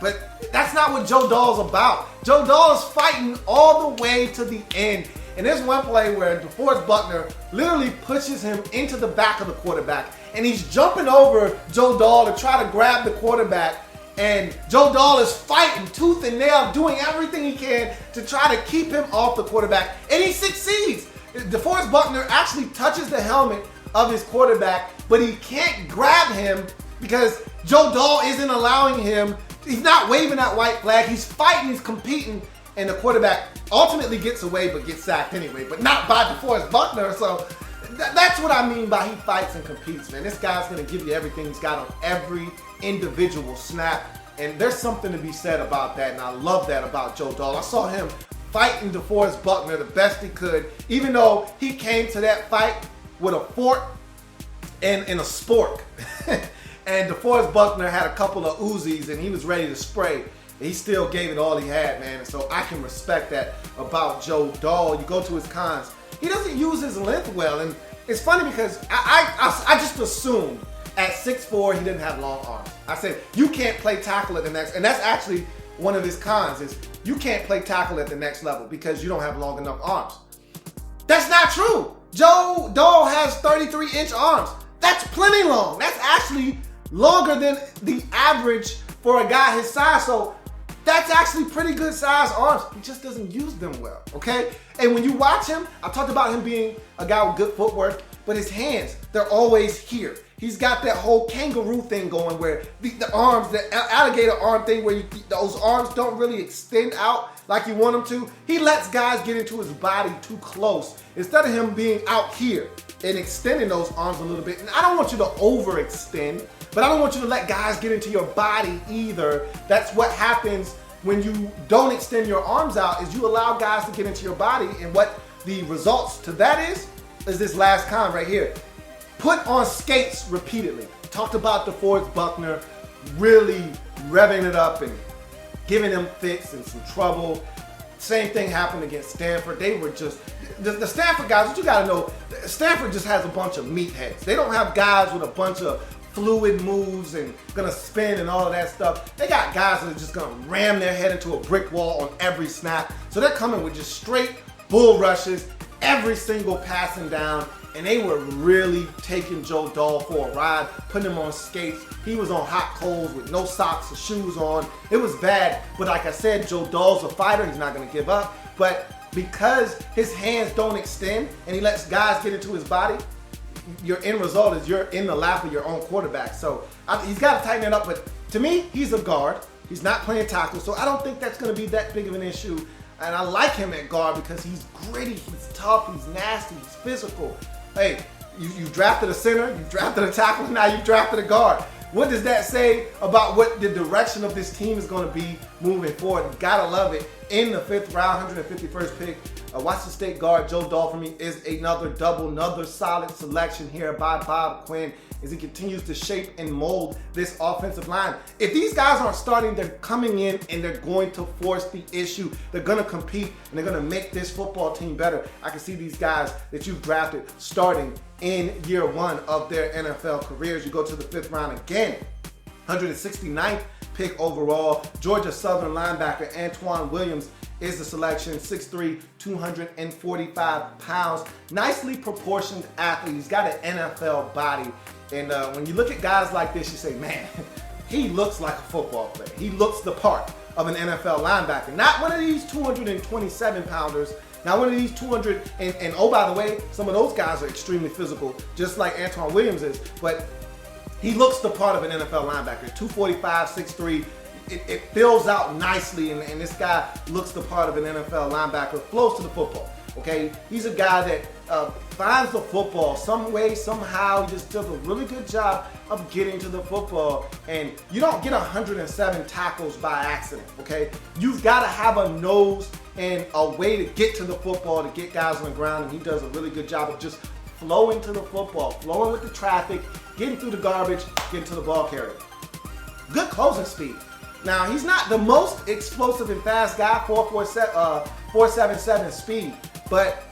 But that's not what Joe Dahl's about. Joe Dahl is fighting all the way to the end. And there's one play where DeForest Buckner literally pushes him into the back of the quarterback. And he's jumping over Joe Dahl to try to grab the quarterback. And Joe Dahl is fighting tooth and nail, doing everything he can to try to keep him off the quarterback. And he succeeds. DeForest Buckner actually touches the helmet of his quarterback, but he can't grab him because Joe Dahl isn't allowing him. He's not waving that white flag. He's fighting, he's competing, and the quarterback ultimately gets away but gets sacked anyway, but not by DeForest Buckner. So that's what I mean by he fights and competes, man. This guy's going to give you everything he's got on every individual snap, and there's something to be said about that, and I love that about Joe Dahl. I saw him fighting DeForest Buckner the best he could, even though he came to that fight with a fork and a spork. And DeForest Buckner had a couple of Uzis and he was ready to spray. He still gave it all he had, man. And so I can respect that about Joe Dahl. You go to his cons, he doesn't use his length well. And it's funny because I just assumed at 6'4" he didn't have long arms. I said, you can't play tackle at the next, and that's actually one of his cons is you can't play tackle at the next level because you don't have long enough arms. That's not true. Joe Dahl has 33-inch arms. That's plenty long. That's actually longer than the average for a guy his size. So that's actually pretty good size arms. He just doesn't use them well, okay? And when you watch him, I talked about him being a guy with good footwork, but his hands, they're always here. He's got that whole kangaroo thing going where the arms, the alligator arm thing where those arms don't really extend out like you want them to. He lets guys get into his body too close instead of him being out here and extending those arms a little bit. And I don't want you to overextend, but I don't want you to let guys get into your body either. That's what happens when you don't extend your arms out, is you allow guys to get into your body. And what the results to that is this last con right here. Put on skates repeatedly. Talked about DeForest Buckner really revving it up and giving him fits and some trouble. Same thing happened against Stanford. They were just, the Stanford guys, what you gotta know, Stanford just has a bunch of meatheads. They don't have guys with a bunch of fluid moves and gonna spin and all of that stuff. They got guys that are just gonna ram their head into a brick wall on every snap. So they're coming with just straight bull rushes, every single passing down. And they were really taking Joe Dahl for a ride, putting him on skates. He was on hot coals with no socks or shoes on. It was bad, but like I said, Joe Dahl's a fighter. He's not gonna give up. But because his hands don't extend and he lets guys get into his body, your end result is you're in the lap of your own quarterback. So he's got to tighten it up. But to me, he's a guard. He's not playing tackle, so I don't think that's going to be that big of an issue. And I like him at guard because he's gritty, he's tough, he's nasty, he's physical. Hey, you drafted a center, you drafted a tackle, now you drafted a guard. What does that say about what the direction of this team is going to be moving forward? You gotta love it. In the 5th round, 151st pick, Washington State guard Joe Dahl for me is another solid selection here by Bob Quinn as he continues to shape and mold this offensive line. If these guys aren't starting, they're coming in and they're going to force the issue. They're going to compete and they're going to make this football team better. I can see these guys that you've drafted starting in year 1 of their NFL careers. You go to the 5th round again, 169th pick overall. Georgia Southern linebacker Antoine Williams is the selection, 6'3", 245 pounds. Nicely proportioned athlete. He's got an NFL body. And when you look at guys like this, you say, man, he looks like a football player. He looks the part of an NFL linebacker. Not one of these 227 pounders. Not one of these 200, and oh, by the way, some of those guys are extremely physical, just like Antoine Williams is. But he looks the part of an NFL linebacker. 245, 6'3". It fills out nicely, and this guy looks the part of an NFL linebacker, flows to the football, okay? He's a guy that finds the football some way, somehow. He just does a really good job of getting to the football, and you don't get 107 tackles by accident, okay? You've got to have a nose and a way to get to the football, to get guys on the ground, and he does a really good job of just flowing to the football, flowing with the traffic, getting through the garbage, getting to the ball carrier. Good closing speed. Now, he's not the most explosive and fast guy, 4.77 speed, but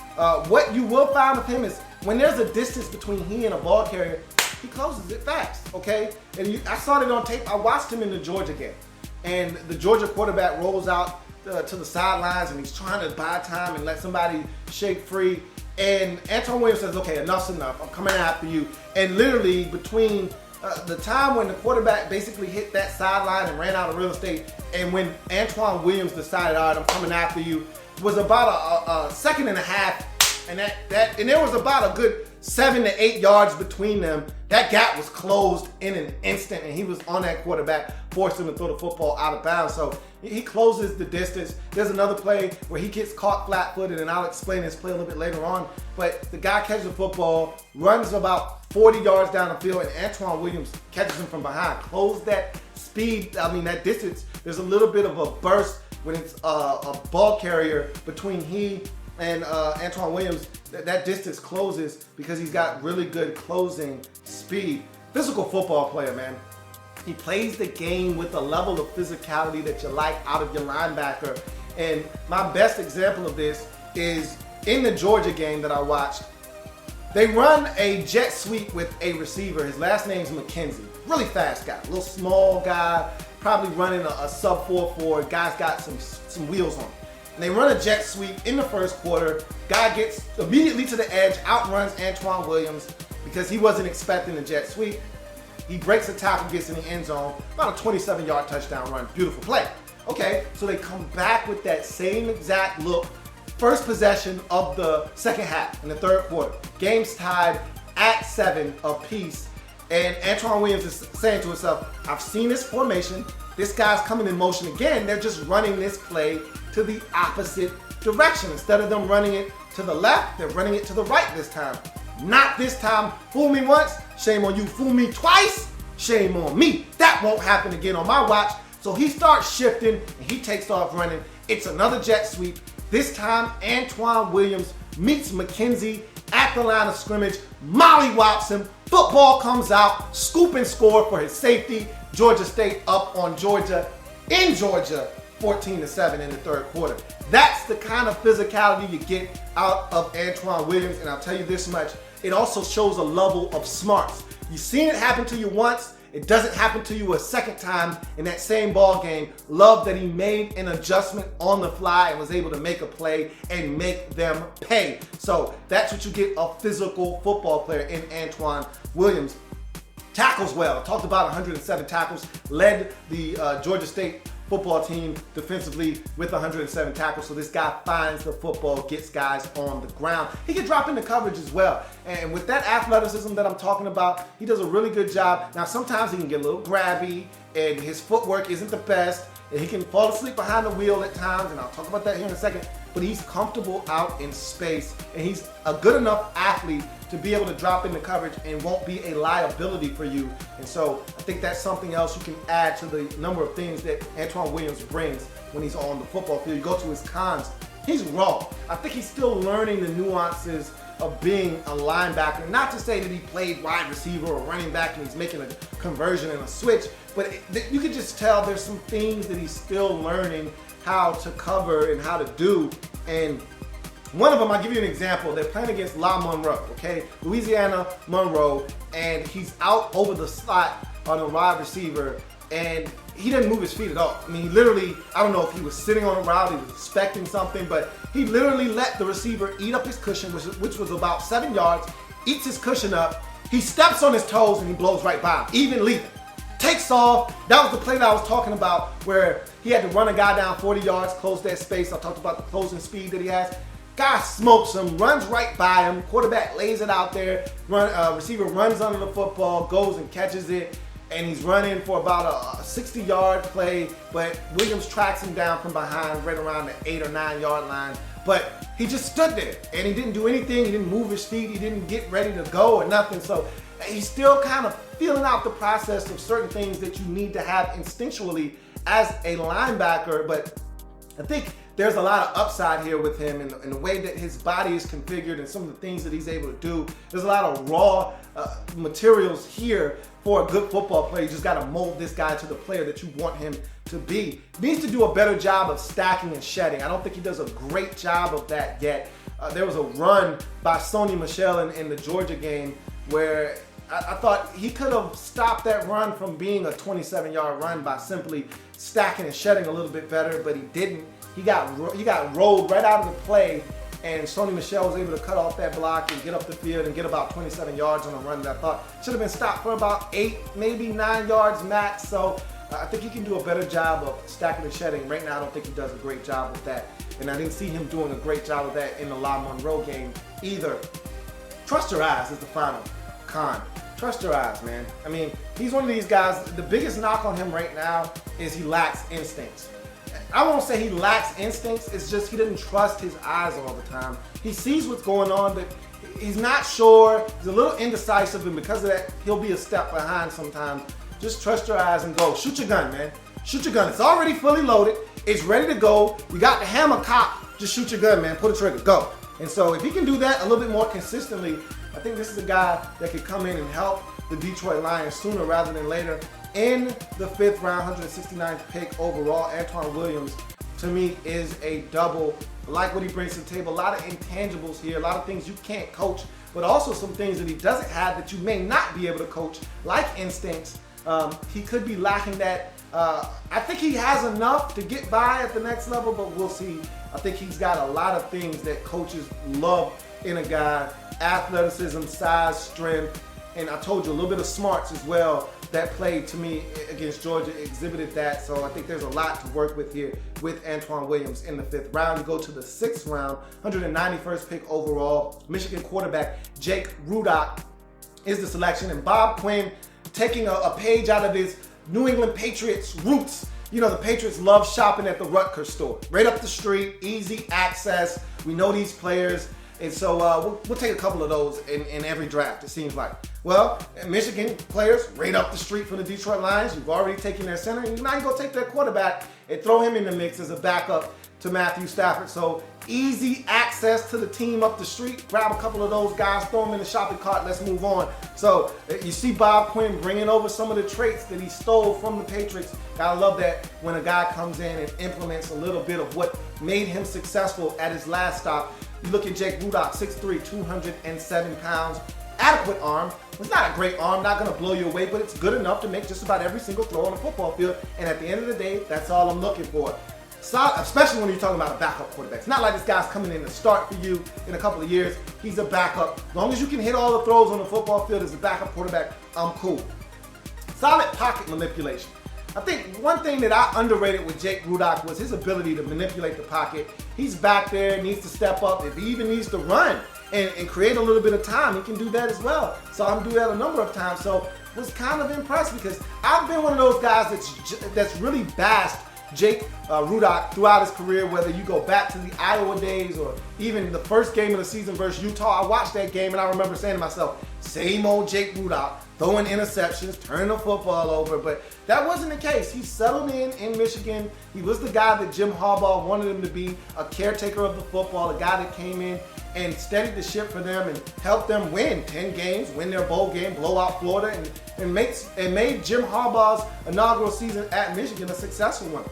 what you will find with him is when there's a distance between he and a ball carrier, he closes it fast, okay? And I saw it on tape. I watched him in the Georgia game, and the Georgia quarterback rolls out to the sidelines, and he's trying to buy time and let somebody shake free, and Antoine Williams says, okay, enough's enough. I'm coming after you. And literally between the time when the quarterback basically hit that sideline and ran out of real estate, and when Antoine Williams decided, all right, I'm coming after you, was about a second and a half, and and there was about a good 7 to 8 yards between them. That gap was closed in an instant, and he was on that quarterback, forced him to throw the football out of bounds. So he closes the distance. There's another play where he gets caught flat-footed, and I'll explain this play a little bit later on. But the guy catches the football, runs about 40 yards down the field, and Antoine Williams catches him from behind. Close that speed, that distance. There's a little bit of a burst when it's a ball carrier between he and Antoine Williams. That distance closes because he's got really good closing speed. Physical football player, man. He plays the game with a level of physicality that you like out of your linebacker. And my best example of this is in the Georgia game that I watched. They run a jet sweep with a receiver. His last name's McKenzie. Really fast guy, little small guy, probably running a sub 4.4. Guy's got some wheels on him. And they run a jet sweep in the first quarter. Guy gets immediately to the edge, outruns Antoine Williams because he wasn't expecting the jet sweep. He breaks a tackle, gets in the end zone, about a 27-yard touchdown run. Beautiful play. Okay, so they come back with that same exact look. First possession of the second half in the third quarter. Game's tied at 7 apiece. And Antoine Williams is saying to himself, I've seen this formation. This guy's coming in motion again. They're just running this play to the opposite direction. Instead of them running it to the left, they're running it to the right this time. Not this time. Fool me once, shame on you. Fool me twice, shame on me. That won't happen again on my watch. So he starts shifting and he takes off running. It's another jet sweep. This time, Antoine Williams meets McKenzie at the line of scrimmage, mollywops him, football comes out, scoop and score for his safety. Georgia State up on Georgia in Georgia 14-7 in the third quarter. That's the kind of physicality you get out of Antoine Williams, and I'll tell you this much, it also shows a level of smarts. You've seen it happen to you once, it doesn't happen to you a second time in that same ball game. Love that he made an adjustment on the fly and was able to make a play and make them pay. So that's what you get a physical football player in Antoine Williams. Tackles well. Talked about 107 tackles. Led the Georgia State football team defensively with 107 tackles. So this guy finds the football, gets guys on the ground. He can drop into coverage as well. And with that athleticism that I'm talking about, he does a really good job. Now, sometimes he can get a little grabby and his footwork isn't the best. And he can fall asleep behind the wheel at times, and I'll talk about that here in a second. But he's comfortable out in space, and he's a good enough athlete to be able to drop into coverage and won't be a liability for you. And so I think that's something else you can add to the number of things that Antoine Williams brings when he's on the football field. You go to his cons, he's raw. I think he's still learning the nuances of being a linebacker. Not to say that he played wide receiver or running back and he's making a conversion and a switch, but you can just tell there's some things that he's still learning how to cover and how to do. And one of them, I'll give you an example. They're playing against La Monroe, okay? Louisiana Monroe, and he's out over the slot on a wide receiver, and he didn't move his feet at all. I mean, he literally, I don't know if he was sitting on a route, he was expecting something, but he literally let the receiver eat up his cushion, which was about 7 yards, eats his cushion up, he steps on his toes, and he blows right by him, even leaving. Takes off. That was the play that I was talking about where he had to run a guy down 40 yards, close that space. I talked about the closing speed that he has. Guy smokes him, runs right by him. Quarterback lays it out there. Receiver runs under the football, goes and catches it, and he's running for about a 60-yard play, but Williams tracks him down from behind right around the 8 or 9 yard line. But he just stood there, and he didn't do anything. He didn't move his feet. He didn't get ready to go or nothing. So he's still kind of feeling out the process of certain things that you need to have instinctually as a linebacker. But I think there's a lot of upside here with him in the way that his body is configured and some of the things that he's able to do. There's a lot of raw materials here for a good football player. You just got to mold this guy to the player that you want him to be. He needs to do a better job of stacking and shedding. I don't think he does a great job of that yet. There was a run by Sony Michel in the Georgia game where I thought he could have stopped that run from being a 27-yard run by simply stacking and shedding a little bit better, but he didn't. He got rolled right out of the play, and Sony Michel was able to cut off that block and get up the field and get about 27 yards on a run that I thought should have been stopped for about 8, maybe 9 yards max. So I think he can do a better job of stacking and shedding. Right now, I don't think he does a great job with that, and I didn't see him doing a great job of that in the La Monroe game either. Trust your eyes is the final con. Trust your eyes, man. I mean, he's one of these guys, the biggest knock on him right now is he lacks instincts. I won't say he lacks instincts, it's just he doesn't trust his eyes all the time. He sees what's going on, but he's not sure. He's a little indecisive, and because of that, he'll be a step behind sometimes. Just trust your eyes and go. Shoot your gun, man. Shoot your gun. It's already fully loaded. It's ready to go. You got the hammer cocked. Just shoot your gun, man. Pull the trigger. Go. And so if he can do that a little bit more consistently, I think this is a guy that could come in and help the Detroit Lions sooner rather than later. In the 5th round, 169th pick overall, Antoine Williams, to me, is a double. I like what he brings to the table. A lot of intangibles here, a lot of things you can't coach, but also some things that he doesn't have that you may not be able to coach, like instincts. He could be lacking that. I think he has enough to get by at the next level, but we'll see. I think he's got a lot of things that coaches love in a guy. Athleticism, size, strength, and I told you a little bit of smarts as well. That play to me against Georgia exhibited that, so I think there's a lot to work with here with Antoine Williams in the 5th round. You go to the 6th round, 191st pick overall. Michigan quarterback Jake Rudock is the selection, and Bob Quinn taking a page out of his New England Patriots roots. You know, the Patriots love shopping at the Rutgers store. Right up the street, easy access. We know these players. And so we'll take a couple of those in every draft, it seems like. Well, Michigan players right up the street from the Detroit Lions. You've already taken their center, and now you go take their quarterback and throw him in the mix as a backup to Matthew Stafford. So easy access to the team up the street. Grab a couple of those guys, throw them in the shopping cart, let's move on. So you see Bob Quinn bringing over some of the traits that he stole from the Patriots. Gotta love that when a guy comes in and implements a little bit of what made him successful at his last stop. You look at Jake Rudock, 6'3", 207 pounds. Adequate arm. It's not a great arm, not going to blow you away, but it's good enough to make just about every single throw on the football field. And at the end of the day, that's all I'm looking for. Solid, especially when you're talking about a backup quarterback. It's not like this guy's coming in to start for you in a couple of years. He's a backup. As long as you can hit all the throws on the football field as a backup quarterback, I'm cool. Solid pocket manipulation. I think one thing that I underrated with Jake Rudock was his ability to manipulate the pocket. He's back there, needs to step up. If he even needs to run and create a little bit of time, he can do that as well. Saw him do that a number of times, so was kind of impressed because I've been one of those guys that's really bashed Jake Rudock throughout his career, whether you go back to the Iowa days or even the first game of the season versus Utah. I watched that game and I remember saying to myself, same old Jake Rudock, throwing interceptions, turning the football over, but that wasn't the case. He settled in Michigan. He was the guy that Jim Harbaugh wanted him to be, a caretaker of the football, a guy that came in and steadied the ship for them and helped them win 10 games, win their bowl game, blow out Florida, and made Jim Harbaugh's inaugural season at Michigan a successful one.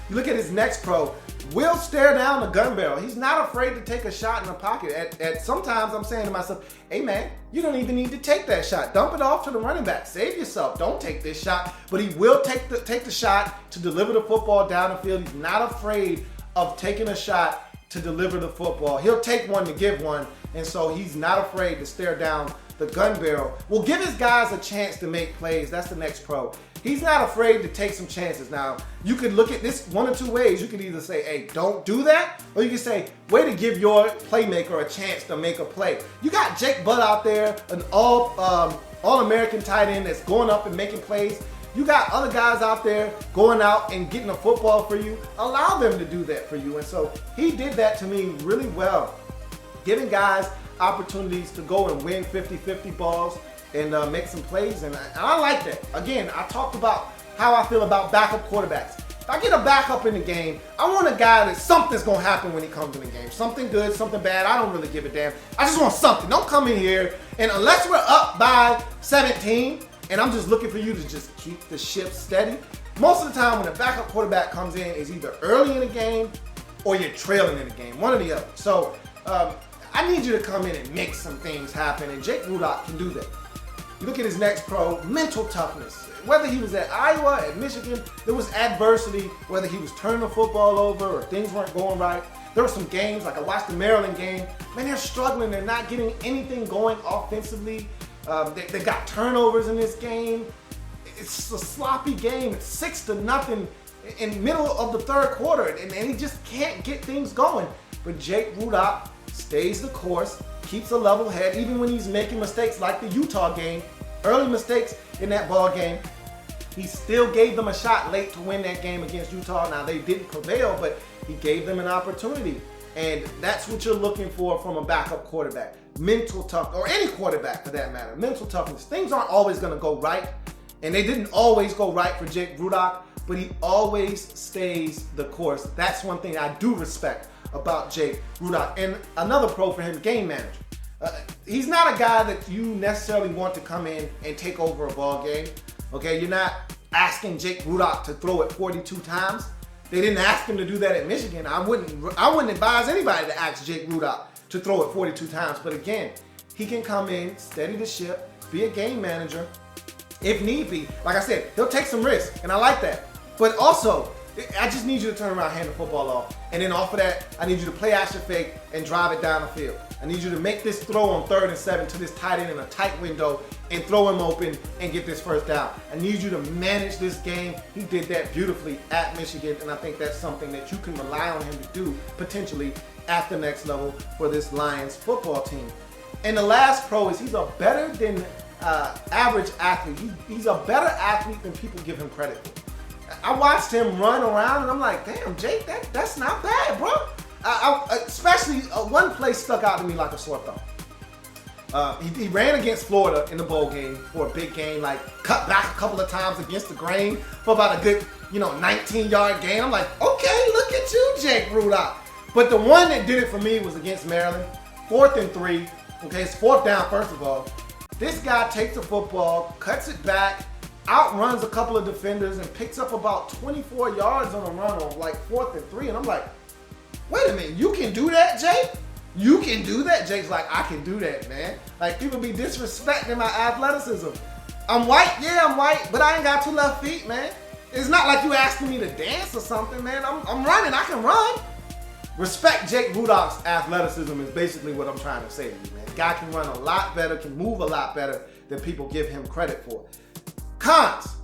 You look at his next pro, will stare down the gun barrel. He's not afraid to take a shot in the pocket. At sometimes I'm saying to myself, hey man, you don't even need to take that shot. Dump it off to the running back. Save yourself. Don't take this shot. But he will take the shot to deliver the football down the field. He's not afraid of taking a shot to deliver the football. He'll take one to give one, and so he's not afraid to stare down the gun barrel. Will give his guys a chance to make plays. That's the next pro. He's not afraid to take some chances. Now, you could look at this one or two ways. You could either say, hey, don't do that, or you can say, way to give your playmaker a chance to make a play. You got Jake Butt out there, an all-American tight end that's going up and making plays. You got other guys out there going out and getting a football for you. Allow them to do that for you. And so he did that to me really well, giving guys opportunities to go and win 50-50 balls and make some plays. And I like that. Again, I talked about how I feel about backup quarterbacks. If I get a backup in the game, I want a guy that something's going to happen when he comes in the game. Something good, something bad. I don't really give a damn. I just want something. Don't come in here, and unless we're up by 17, and I'm just looking for you to just keep the ship steady. Most of the time when a backup quarterback comes in, is either early in the game or you're trailing in the game, one or the other. So I need you to come in and make some things happen, and Jake Rudock can do that. You look at his next pro, mental toughness. Whether he was at Iowa, at Michigan, there was adversity, whether he was turning the football over or things weren't going right. There were some games, like I watched the Maryland game, man, they're struggling. They're not getting anything going offensively. They got turnovers in this game. It's a sloppy game. It's 6-0 in middle of the third quarter, and he just can't get things going. But Jake Rudock stays the course, keeps a level head, even when he's making mistakes like the Utah game, early mistakes in that ball game. He still gave them a shot late to win that game against Utah. Now, they didn't prevail, but he gave them an opportunity. And that's what you're looking for from a backup quarterback. Mental toughness, or any quarterback for that matter. Mental toughness. Things aren't always going to go right, and they didn't always go right for Jake Rudock, but he always stays the course. That's one thing I do respect about Jake Rudock. And another pro for him, game manager. He's not a guy that you necessarily want to come in and take over a ball game. Okay, you're not asking Jake Rudock to throw it 42 times. They didn't ask him to do that at Michigan. I wouldn't advise anybody to ask Jake Rudock to throw it 42 times. But again, he can come in, steady the ship, be a game manager if need be. Like I said, he'll take some risks, and I like that. But also, I just need you to turn around, hand the football off. And then off of that, I need you to play action fake and drive it down the field. I need you to make this throw on 3rd and 7 to this tight end in a tight window and throw him open and get this first down. I need you to manage this game. He did that beautifully at Michigan, and I think that's something that you can rely on him to do potentially at the next level for this Lions football team. And the last pro is he's a better than average athlete. He's a better athlete than people give him credit for. I watched him run around, and I'm like, damn, Jake, that's not bad, bro. Especially one play stuck out to me like a sore thumb. He ran against Florida in the bowl game for a big game, like cut back a couple of times against the grain for about a good, 19-yard gain. I'm like, okay, look at you, Jake Rudock. But the one that did it for me was against Maryland. 4th and 3. Okay, it's 4th down, first of all. This guy takes the football, cuts it back, outruns a couple of defenders, and picks up about 24 yards on a run on like 4th and 3. And I'm like, wait a minute, you can do that, Jake? You can do that? Jake's like, I can do that, man. Like, people be disrespecting my athleticism. I'm white, yeah, I'm white, but I ain't got 2 left feet, man. It's not like you asking me to dance or something, man. I'm running, I can run. Respect Jake Rudock's athleticism is basically what I'm trying to say to you, man. Guy can run a lot better, can move a lot better than people give him credit for. Cons,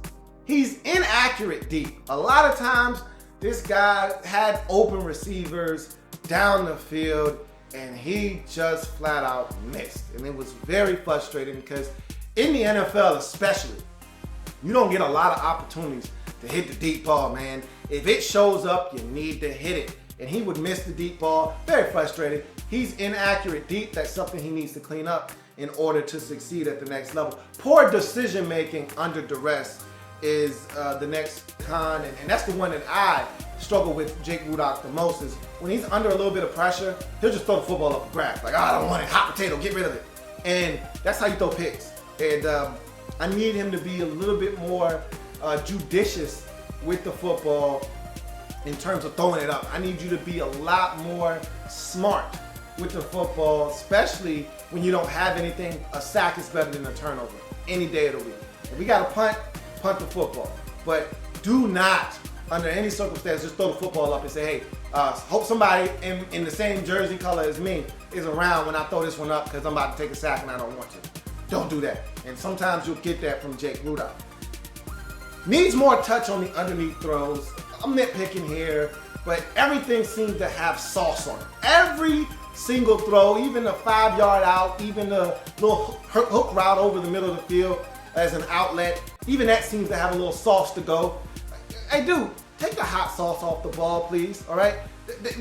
he's inaccurate deep. A lot of times, this guy had open receivers down the field, and he just flat out missed. And it was very frustrating because in the NFL especially, you don't get a lot of opportunities to hit the deep ball, man. If it shows up, you need to hit it. And he would miss the deep ball. Very frustrating. He's inaccurate deep. That's something he needs to clean up in order to succeed at the next level. Poor decision making under duress is the next con, and that's the one that I struggle with Jake Rudock the most, is when he's under a little bit of pressure, he'll just throw the football up and grab. Like, oh, I don't want it, hot potato, get rid of it. And that's how you throw picks. And I need him to be a little bit more judicious with the football in terms of throwing it up. I need you to be a lot more smart with the football, especially when you don't have anything. A sack is better than a turnover any day of the week. If we got to punt the football. But do not, under any circumstance, just throw the football up and say, hey, hope somebody in the same jersey color as me is around when I throw this one up because I'm about to take a sack and I don't want to. Don't do that. And sometimes you'll get that from Jake Rudock. Needs more touch on the underneath throws. I'm nitpicking here, but everything seems to have sauce on it. Every single throw, even the 5-yard out, even the little hook route over the middle of the field as an outlet, even that seems to have a little sauce to go. Hey, dude, take the hot sauce off the ball, please, all right?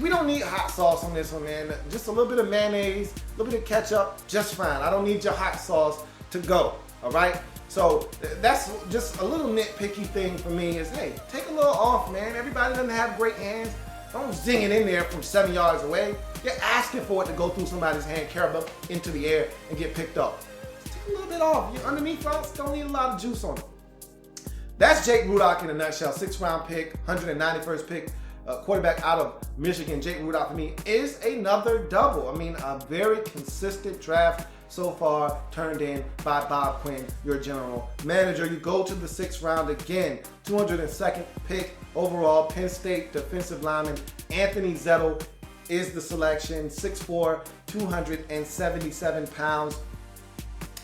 We don't need hot sauce on this one, man. Just a little bit of mayonnaise, a little bit of ketchup, just fine. I don't need your hot sauce to go, all right? So that's just a little nitpicky thing for me is, hey, take a little off, man. Everybody doesn't have great hands. Don't zing it in there from 7 yards away. You're asking for it to go through somebody's hand, carry up into the air, and get picked up. Just take a little bit off. Your underneath throws don't need a lot of juice on it. That's Jake Rudock in a nutshell. 6th round pick, 191st pick, quarterback out of Michigan. Jake Rudock for me is another double. I mean, a very consistent draft so far turned in by Bob Quinn, your general manager. You go to the 6th round again, 202nd pick overall, Penn State defensive lineman Anthony Zettel is the selection. 6'4", 277 pounds.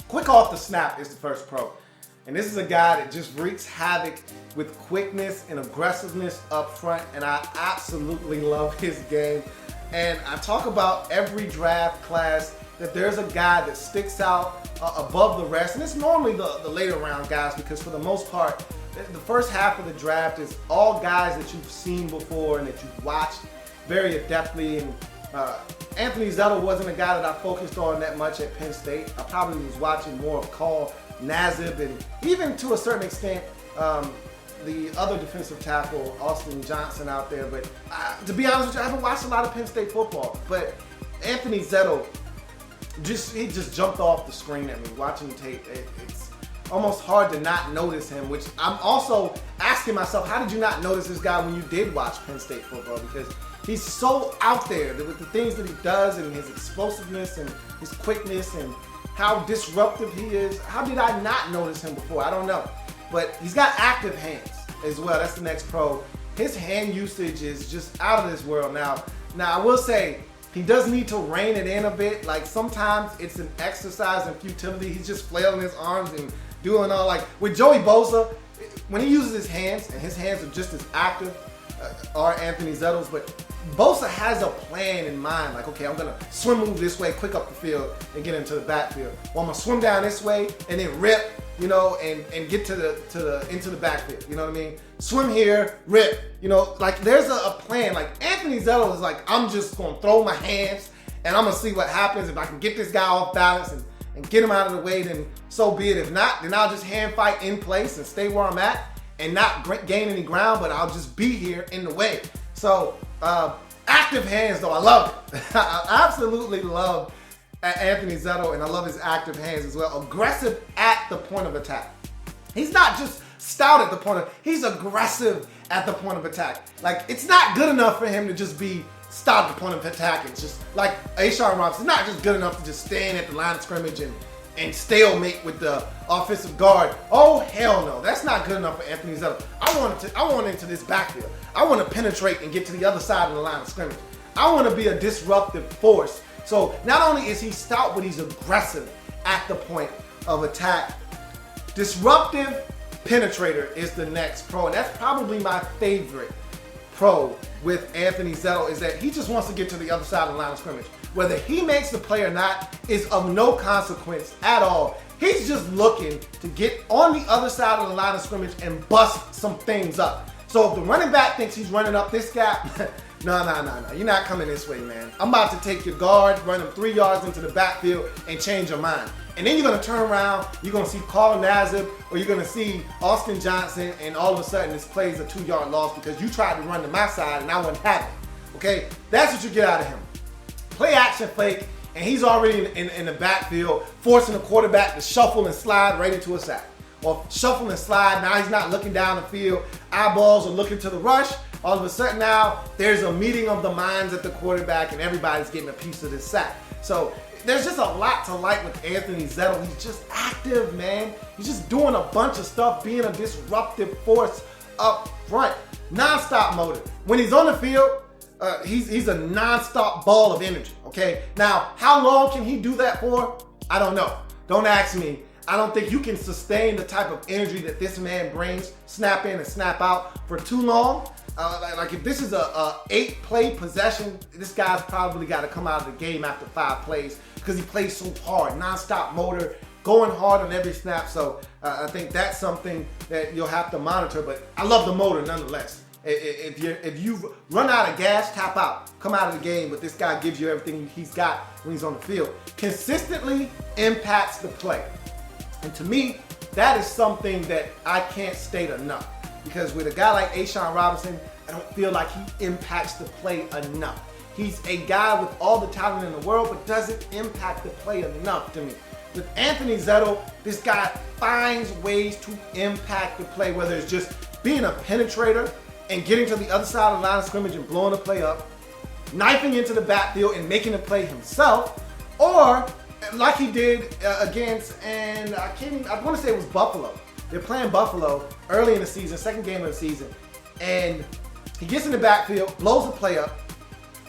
Quick off the snap is the first pro. And this is a guy that just wreaks havoc with quickness and aggressiveness up front, and I absolutely love his game. And I talk about every draft class that there's a guy that sticks out above the rest, and it's normally the later round guys, because for the most part, the first half of the draft is all guys that you've seen before and that you've watched very adeptly. And Anthony Zettel wasn't a guy that I focused on that much at Penn State. I probably was watching more of Carl Nassib and even to a certain extent the other defensive tackle, Austin Johnson, out there. But to be honest with you, I haven't watched a lot of Penn State football. But Anthony Zettel, he just jumped off the screen at me watching tape. It's almost hard to not notice him, which I'm also asking myself, how did you not notice this guy when you did watch Penn State football? Because he's so out there with the things that he does and his explosiveness and his quickness and how disruptive he is. How did I not notice him before? I don't know. But he's got active hands as well. That's the next pro. His hand usage is just out of this world. Now I will say, he does need to rein it in a bit. Like, sometimes it's an exercise in futility. He's just flailing his arms and doing all, like with Joey Bosa, when he uses his hands, and his hands are just as active, are Anthony Zettel's, but Bosa has a plan in mind. Like, okay, I'm gonna swim move this way, quick up the field, and get into the backfield. Well, I'm gonna swim down this way and then rip, and get into the backfield. You know what I mean? Swim here, rip. Like there's a plan. Like Anthony Zettel is like, I'm just gonna throw my hands and I'm gonna see what happens. If I can get this guy off balance and get him out of the way, then so be it. If not, then I'll just hand fight in place and stay where I'm at and not gain any ground, but I'll just be here in the way. So, active hands, though, I love it. I absolutely love Anthony Zetto, and I love his active hands as well. Aggressive at the point of attack. He's not just stout at the point of, he's aggressive at the point of attack. Like, it's not good enough for him to just be stout at the point of attack. It's just like A'Shawn Robinson, not just good enough to just stand at the line of scrimmage and stalemate with the offensive guard. Oh, hell no. That's not good enough for Anthony Zetto. I want into this backfield. I want to penetrate and get to the other side of the line of scrimmage. I want to be a disruptive force. So not only is he stout, but he's aggressive at the point of attack. Disruptive penetrator is the next pro, and that's probably my favorite pro with Anthony Zetto, is that he just wants to get to the other side of the line of scrimmage. Whether he makes the play or not is of no consequence at all. He's just looking to get on the other side of the line of scrimmage and bust some things up. So if the running back thinks he's running up this gap, no. You're not coming this way, man. I'm about to take your guard, run him 3 yards into the backfield, and change your mind. And then you're going to turn around, you're going to see Carl Nassib, or you're going to see Austin Johnson, and all of a sudden this play's a 2-yard loss because you tried to run to my side and I wasn't having it. Okay? That's what you get out of him. Play action fake, and he's already in the backfield, forcing the quarterback to shuffle and slide right into a sack. Or shuffle and slide, now he's not looking down the field, eyeballs are looking to the rush. All of a sudden now, there's a meeting of the minds at the quarterback and everybody's getting a piece of this sack. So there's just a lot to like with Anthony Zetto. He's just active, man. He's just doing a bunch of stuff, being a disruptive force up front. Non-stop motor. When he's on the field, he's a non-stop ball of energy, okay? Now, how long can he do that for? I don't know. Don't ask me. I don't think you can sustain the type of energy that this man brings, snap in and snap out, for too long. Like if this is a 8-play possession, this guy's probably got to come out of the game after 5 plays because he plays so hard, non-stop motor, going hard on every snap. So I think that's something that you'll have to monitor. But I love the motor nonetheless. If you run out of gas, tap out, come out of the game. But this guy gives you everything he's got when he's on the field. Consistently impacts the play. And to me, that is something that I can't state enough. Because with a guy like A'Shawn Robinson, I don't feel like he impacts the play enough. He's a guy with all the talent in the world, but doesn't impact the play enough to me. With Anthony Zetto, this guy finds ways to impact the play, whether it's just being a penetrator and getting to the other side of the line of scrimmage and blowing the play up, knifing into the backfield and making the play himself, or like he did against, and I want to say it was Buffalo. They're playing Buffalo early in the season, second game of the season, and he gets in the backfield, blows the play up,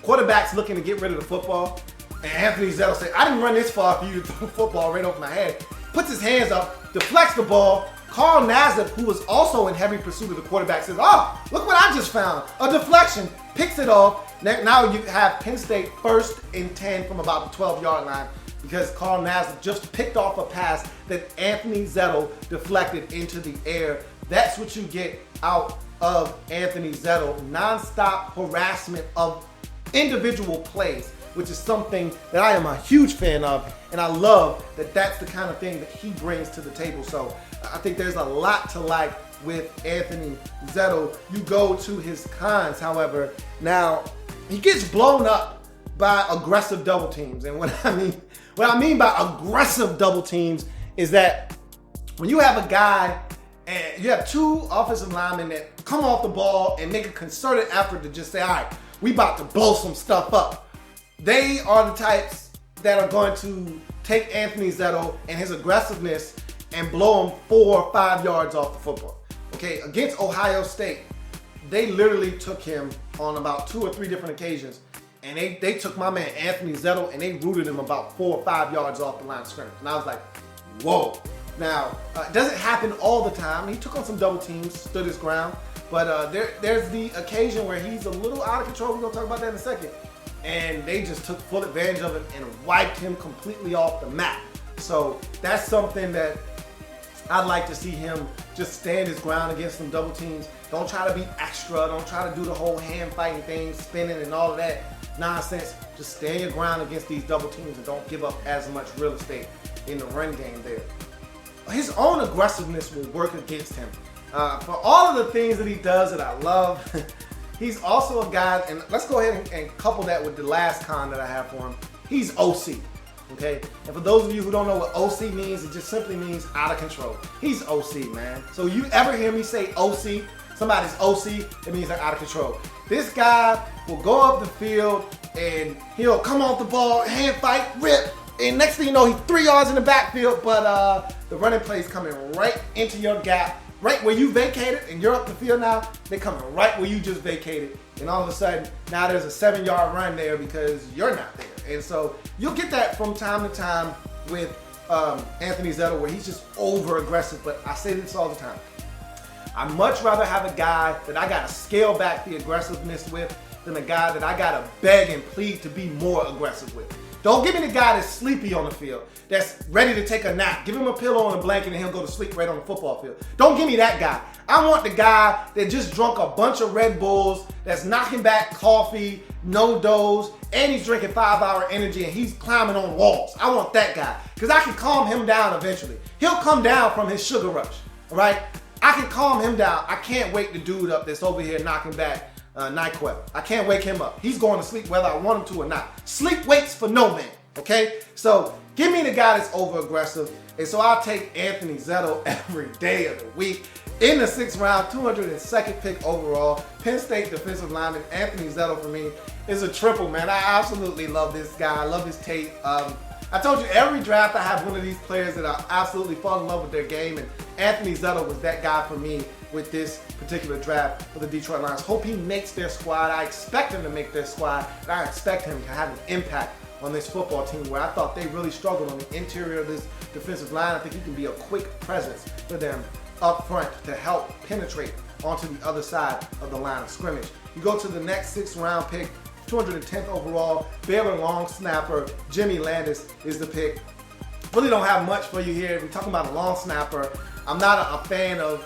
quarterback's looking to get rid of the football, and Anthony Zetto said, I didn't run this far for you to throw the football right over my head. Puts his hands up, deflects the ball. Carl Nassib, who was also in heavy pursuit of the quarterback, says, oh, look what I just found. A deflection, picks it off. Now you have Penn State 1st and 10 from about the 12-yard line, because Carl Nassib just picked off a pass that Anthony Zetto deflected into the air. That's what you get out of Anthony Zetto. Non-stop harassment of individual plays, which is something that I am a huge fan of, and I love that that's the kind of thing that he brings to the table. So I think there's a lot to like with Anthony Zetto. You go to his cons, however. Now, he gets blown up by aggressive double teams, and what I mean by aggressive double teams is that when you have a guy and you have 2 offensive linemen that come off the ball and make a concerted effort to just say, all right, we about to blow some stuff up. They are the types that are going to take Anthony Zetto and his aggressiveness and blow him 4 or 5 yards off the football. Okay, against Ohio State, they literally took him on about 2 or 3 different occasions. And they took my man Anthony Zetto and they rooted him about 4 or 5 yards off the line of scrimmage. And I was like, whoa. Now, it doesn't happen all the time. He took on some double teams, stood his ground. But there's the occasion where he's a little out of control. We're going to talk about that in a second. And they just took full advantage of it and wiped him completely off the map. So that's something that I'd like to see him just stand his ground against some double teams. Don't try to be extra. Don't try to do the whole hand fighting thing, spinning and all of that nonsense. Just stand your ground against these double teams and don't give up as much real estate in the run game there. His own aggressiveness will work against him. For all of the things that he does that I love, He's also a guy, and let's go ahead and couple that with the last con that I have for him. He's OC. Okay, and for those of you who don't know what OC means, it just simply means out of control. He's OC, man. So you ever hear me say OC, somebody's OC, it means they're out of control. This guy will go up the field and he'll come off the ball, hand fight, rip, and next thing you know, he's 3 yards in the backfield, but the running play's coming right into your gap, right where you vacated, and you're up the field now, they're coming right where you just vacated, and all of a sudden, now there's a 7-yard run there because you're not there. And so you'll get that from time to time with Anthony Zettel, where he's just over aggressive. But I say this all the time. I'd much rather have a guy that I got to scale back the aggressiveness with than a guy that I got to beg and plead to be more aggressive with. Don't give me the guy that's sleepy on the field, that's ready to take a nap. Give him a pillow and a blanket and he'll go to sleep right on the football field. Don't give me that guy. I want the guy that just drunk a bunch of Red Bulls, that's knocking back coffee, no dose, and he's drinking 5-hour energy and he's climbing on walls. I want that guy because I can calm him down eventually. He'll come down from his sugar rush, all right? I can calm him down. I can't wake the dude up that's over here knocking back NyQuil. I can't wake him up. He's going to sleep whether I want him to or not. Sleep waits for no man, okay? So give me the guy that's over aggressive. And so I'll take Anthony Zettel every day of the week. In the 6th round, 202nd pick overall, Penn State defensive lineman Anthony Zettel for me is a triple, man. I absolutely love this guy. I love his tape. I told you every draft I have one of these players that I absolutely fall in love with their game, and Anthony Zettel was that guy for me with this particular draft for the Detroit Lions. Hope he makes their squad. I expect him to make their squad, and I expect him to have an impact on this football team where I thought they really struggled on the interior of this defensive line. I think he can be a quick presence for them up front to help penetrate onto the other side of the line of scrimmage. You go to the next 6th round pick, 210th overall, Baylor long snapper Jimmy Landis is the pick. Really don't have much for you here. If we're talking about a long snapper, I'm not a fan of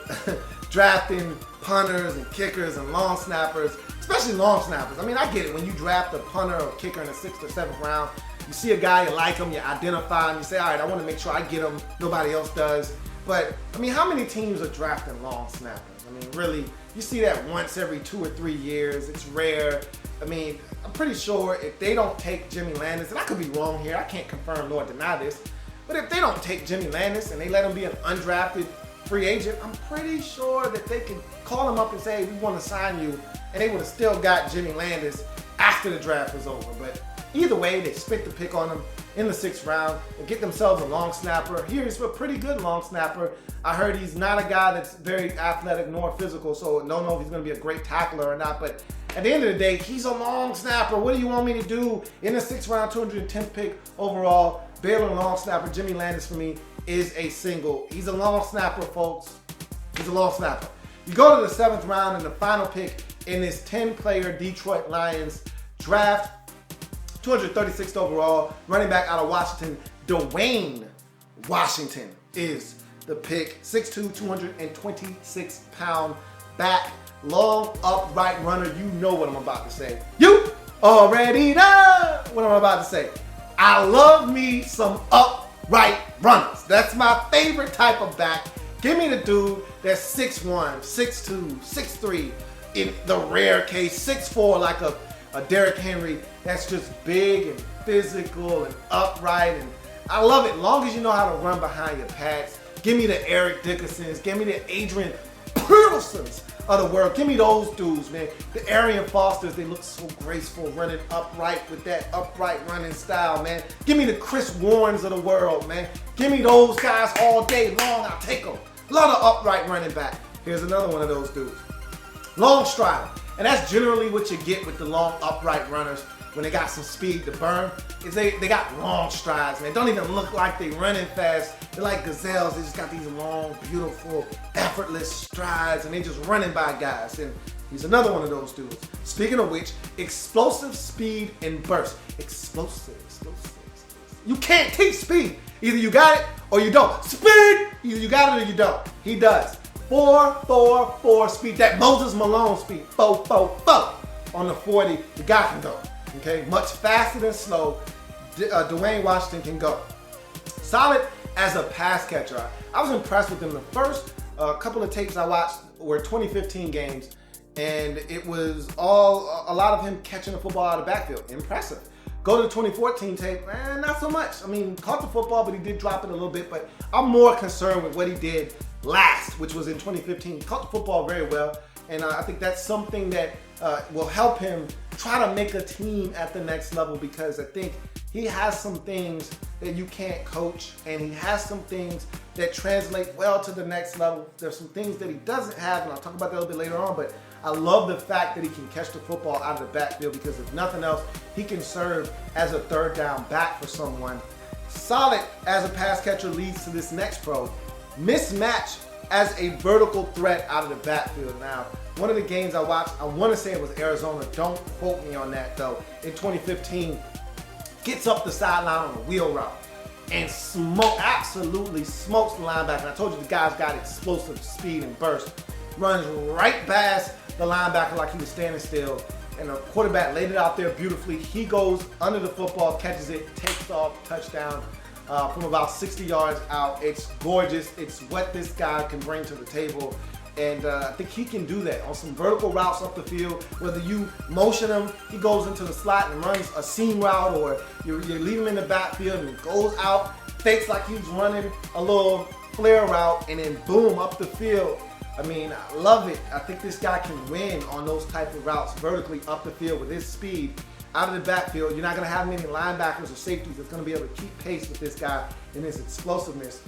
drafting punters and kickers and long snappers, especially long snappers. I mean, I get it. When you draft a punter or kicker in the 6th or 7th round, you see a guy, you like him, you identify him, you say, all right, I want to make sure I get him, nobody else does. But, I mean, how many teams are drafting long snappers? I mean, really, you see that once every 2 or 3 years. It's rare. I mean, I'm pretty sure if they don't take Jimmy Landis, and I could be wrong here, I can't confirm nor deny this, but if they don't take Jimmy Landis and they let him be an undrafted free agent, I'm pretty sure that they can call him up and say, we want to sign you, and they would have still got Jimmy Landis after the draft was over. But either way, they spent the pick on him in the 6th round and get themselves a long snapper. Here's a pretty good long snapper. I heard he's not a guy that's very athletic nor physical, so I don't know if he's going to be a great tackler or not, but at the end of the day, he's a long snapper. What do you want me to do? In the 6th round, 210th pick overall, Baylor long snapper Jimmy Landis for me is a single. He's a long snapper, folks. He's a long snapper. You go to the 7th round and the final pick in this 10-player Detroit Lions draft, 236th overall, running back out of Washington, Dwayne Washington is the pick. 6'2", 226-pound back, long upright runner. You know what I'm about to say. You already know what I'm about to say. I love me some upright runners. That's my favorite type of back. Give me the dude that's 6'1", 6'2", 6'3", in the rare case, 6'4", like a Derrick Henry. That's just big and physical and upright, and I love it. Long as you know how to run behind your pads. Give me the Eric Dickersons. Give me the Adrian Petersons of the world. Give me those dudes, man. The Arian Fosters, they look so graceful running upright with that upright running style, man. Give me the Chris Warrens of the world, man. Give me those guys all day long. I'll take them. A lot of upright running back. Here's another one of those dudes. Long strider. And that's generally what you get with the long upright runners when they got some speed to burn, is they got long strides, man. Don't even look like they running fast. They're like gazelles. They just got these long, beautiful, effortless strides, and they just running by guys. And he's another one of those dudes. Speaking of which, explosive speed and burst. Explosive. You can't teach speed. Either you got it or you don't. Speed! Either you got it or you don't. He does. 4.44 speed. That Moses Malone speed. 4.44 on the 40. The guy can go. Okay, much faster than slow. Dwayne Washington can go. Solid as a pass catcher. I was impressed with him. The first couple of tapes I watched were 2015 games. And it was a lot of him catching the football out of the backfield. Impressive. Go to the 2014 tape, not so much. I mean, caught the football, but he did drop it a little bit. But I'm more concerned with what he did last, which was in 2015. He caught the football very well. And I think that's something that will help him try to make a team at the next level, because I think he has some things that you can't coach, and he has some things that translate well to the next level. There's some things that he doesn't have, and I'll talk about that a little bit later on, but I love the fact that he can catch the football out of the backfield, because if nothing else, he can serve as a third down back for someone. Solid as a pass catcher leads to this next pro. Mismatch as a vertical threat out of the backfield. Now, one of the games I watched, I want to say it was Arizona, don't quote me on that though, in 2015, gets up the sideline on a wheel route and absolutely smokes the linebacker. And I told you the guy's got explosive speed and burst. Runs right past the linebacker like he was standing still, and the quarterback laid it out there beautifully. He goes under the football, catches it, takes off, touchdown from about 60 yards out. It's gorgeous. It's what this guy can bring to the table. And I think he can do that on some vertical routes up the field. Whether you motion him, he goes into the slot and runs a seam route, or you leave him in the backfield and goes out, fakes like he's running a little flare route, and then boom, up the field. I mean, I love it. I think this guy can win on those type of routes vertically up the field with his speed out of the backfield. You're not going to have many linebackers or safeties that's going to be able to keep pace with this guy and his explosiveness.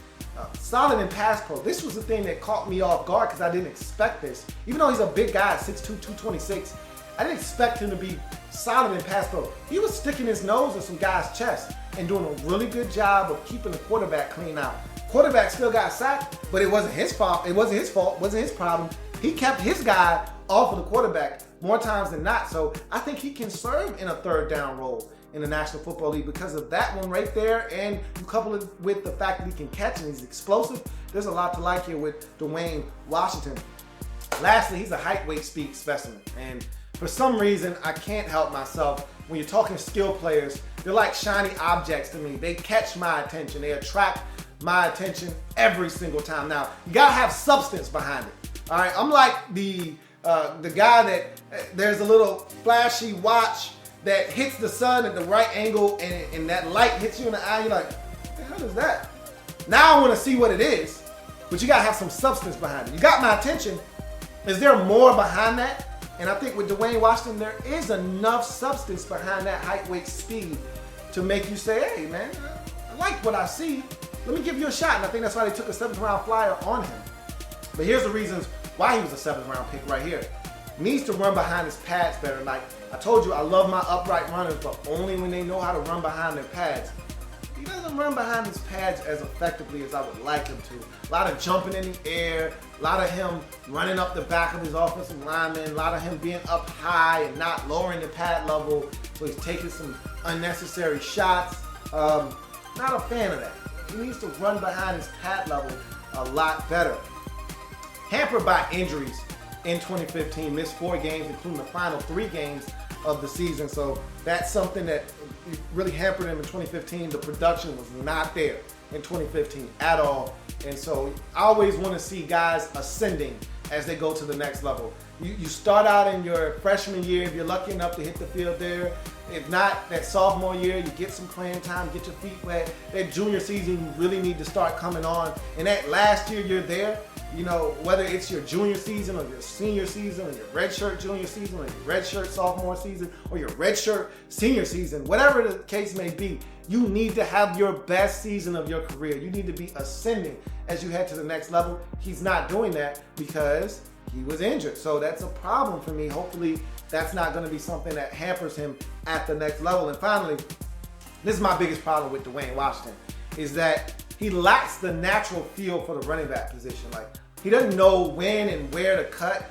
Solid in pass pro. This was the thing that caught me off guard, because I didn't expect this. Even though he's a big guy, 6'2", 226, I didn't expect him to be solid in pass pro. He was sticking his nose in some guy's chest and doing a really good job of keeping the quarterback clean out. Quarterback still got sacked, but it wasn't his fault. It wasn't his fault. It wasn't his problem. He kept his guy off of the quarterback more times than not. So I think he can serve in a third down role in the National Football League because of that one right there, and you couple it with the fact that he can catch and he's explosive. There's a lot to like here with Dwayne Washington. Lastly, he's a height, weight, speed specimen, and for some reason I can't help myself. When you're talking skill players, they're like shiny objects to me. They catch my attention. They attract my attention every single time. Now, you gotta have substance behind it. All right, I'm like the guy that there's a little flashy watch that hits the sun at the right angle, and that light hits you in the eye. You're like, what the hell is that? Now I want to see what it is, but you gotta have some substance behind it. You got my attention. Is there more behind that? And I think with Dwayne Washington, there is enough substance behind that height, weight, speed to make you say, hey man, I like what I see. Let me give you a shot. And I think that's why they took a 7th round flyer on him. But here's the reasons why he was a 7th round pick right here. Needs to run behind his pads better. Like I told you, I love my upright runners, but only when they know how to run behind their pads. He doesn't run behind his pads as effectively as I would like him to. A lot of jumping in the air, a lot of him running up the back of his offensive lineman, a lot of him being up high and not lowering the pad level, so he's taking some unnecessary shots. Not a fan of that. He needs to run behind his pad level a lot better. Hampered by injuries in 2015, missed 4 games, including the final 3 games of the season. So that's something that really hampered him in 2015. The production was not there in 2015 at all. And so I always want to see guys ascending as they go to the next level. You start out in your freshman year, if you're lucky enough to hit the field there. If not, that sophomore year, you get some playing time, get your feet wet. That junior season, you really need to start coming on. And that last year you're there, you know, whether it's your junior season or your senior season or your redshirt junior season or your redshirt sophomore season or your redshirt senior season, whatever the case may be, you need to have your best season of your career. You need to be ascending as you head to the next level. He's not doing that because he was injured. So that's a problem for me. Hopefully that's not going to be something that hampers him at the next level. And finally, this is my biggest problem with Dwayne Washington, is that he lacks the natural feel for the running back position. Like, he doesn't know when and where to cut,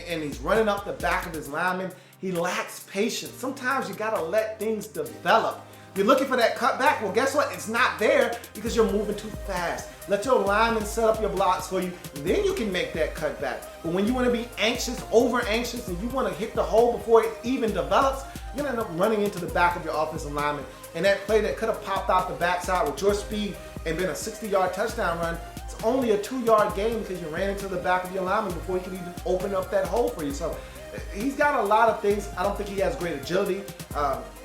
and he's running up the back of his lineman. He lacks patience. Sometimes you got to let things develop. If you're looking for that cutback, well, guess what? It's not there because you're moving too fast. Let your lineman set up your blocks for you, and then you can make that cutback. But when you want to be anxious, over anxious, and you want to hit the hole before it even develops, you're going to end up running into the back of your offensive lineman. And that play that could have popped out the backside with your speed and been a 60-yard touchdown run, it's only a 2-yard gain because you ran into the back of your lineman before he could even open up that hole for you. So He's got a lot of things. I don't think he has great agility.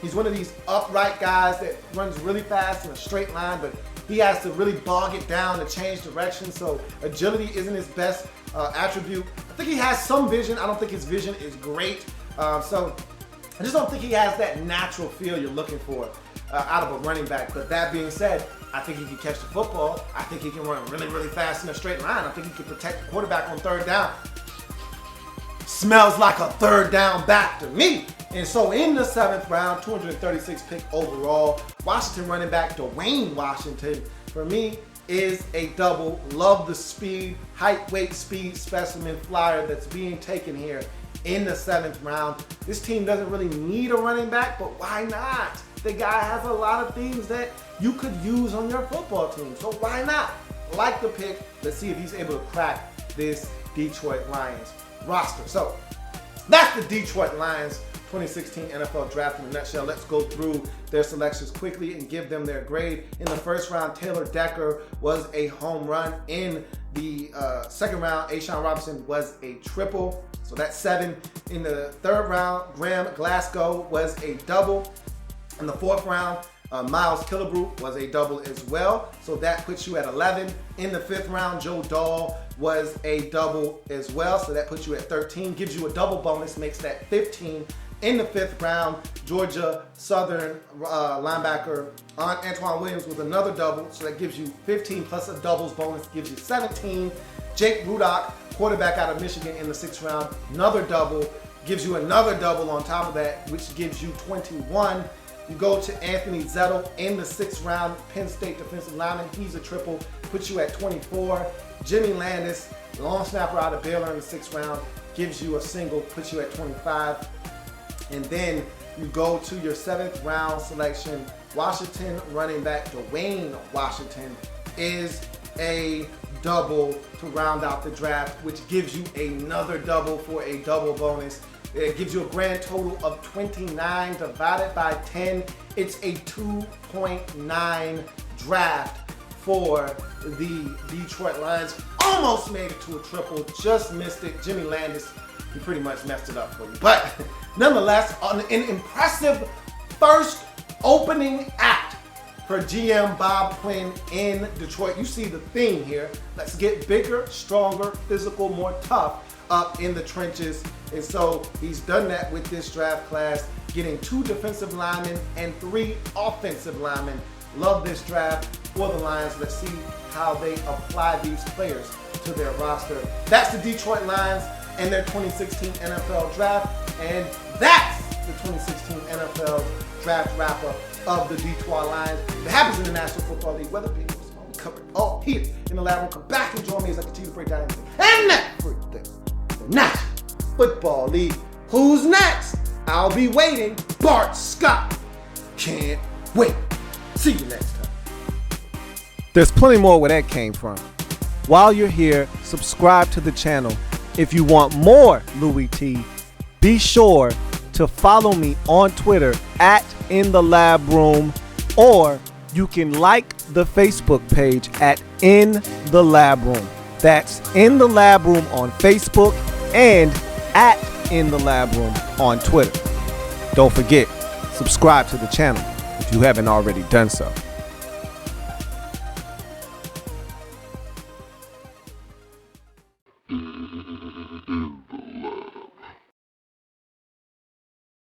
He's one of these upright guys that runs really fast in a straight line, but he has to really bog it down to change direction. So agility isn't his best attribute. I think he has some vision. I don't think his vision is great. So I just don't think he has that natural feel you're looking for out of a running back. But that being said, I think he can catch the football. I think he can run really, really fast in a straight line. I think he can protect the quarterback on third down. Smells like a third down back to me. And so in the 7th round, 236 pick overall, Washington running back Dwayne Washington, for me, is a double. Love the speed, height, weight, speed specimen flyer that's being taken here in the 7th round. This team doesn't really need a running back, but why not? The guy has a lot of things that you could use on your football team, so why not? Like the pick. Let's see if he's able to crack this Detroit Lions roster. So that's the Detroit Lions 2016 NFL Draft in a nutshell. Let's go through their selections quickly and give them their grade. In the 1st round, Taylor Decker was a home run. In the 2nd round, A'Shawn Robinson was a triple. So that's 7. In the 3rd round, Graham Glasgow was a double. In the 4th round, Miles Killebrew was a double as well. So that puts you at 11. In the 5th round, Joe Dahl was a double as well. So that puts you at 13. Gives you a double bonus, makes that 15. In the 5th round, Georgia Southern linebacker Antoine Williams with another double. So that gives you 15 plus a doubles bonus, gives you 17. Jake Rudock, quarterback out of Michigan, in the 6th round, another double, gives you another double on top of that, which gives you 21. You go to Anthony Zettel in the 6th round, Penn State defensive lineman. He's a triple, puts you at 24. Jimmy Landis, long snapper out of Baylor, in the 6th round, gives you a single, puts you at 25. And then you go to your 7th round selection. Washington running back Dwayne Washington is a double to round out the draft, which gives you another double for a double bonus. It gives you a grand total of 29 divided by 10. It's a 2.9 draft for the Detroit Lions. Almost made it to a triple, just missed it. Jimmy Landis, he pretty much messed it up for you. But nonetheless, an impressive first opening act for GM Bob Quinn in Detroit. You see the theme here. Let's get bigger, stronger, physical, more tough up in the trenches. And so he's done that with this draft class, getting 2 defensive linemen and 3 offensive linemen. Love this draft for the Lions. Let's see how they apply these players to their roster. That's the Detroit Lions and their 2016 NFL Draft. And that's the 2016 NFL Draft wrap-up of the Detroit Lions. It happens in the National Football League. Weather people, we cover it all here in the lab room. Come back and join me as I continue to break down everything and everything. The National Football League. Who's next? I'll be waiting. Bart Scott. Can't wait. See you next time. There's plenty more where that came from. While you're here, subscribe to the channel. If you want more Louie T, be sure to follow me on Twitter at InTheLabRoom, or you can like the Facebook page at In the Lab Room. That's In the Lab Room on Facebook and at In the Lab Room on Twitter. Don't forget, subscribe to the channel if you haven't already done so. do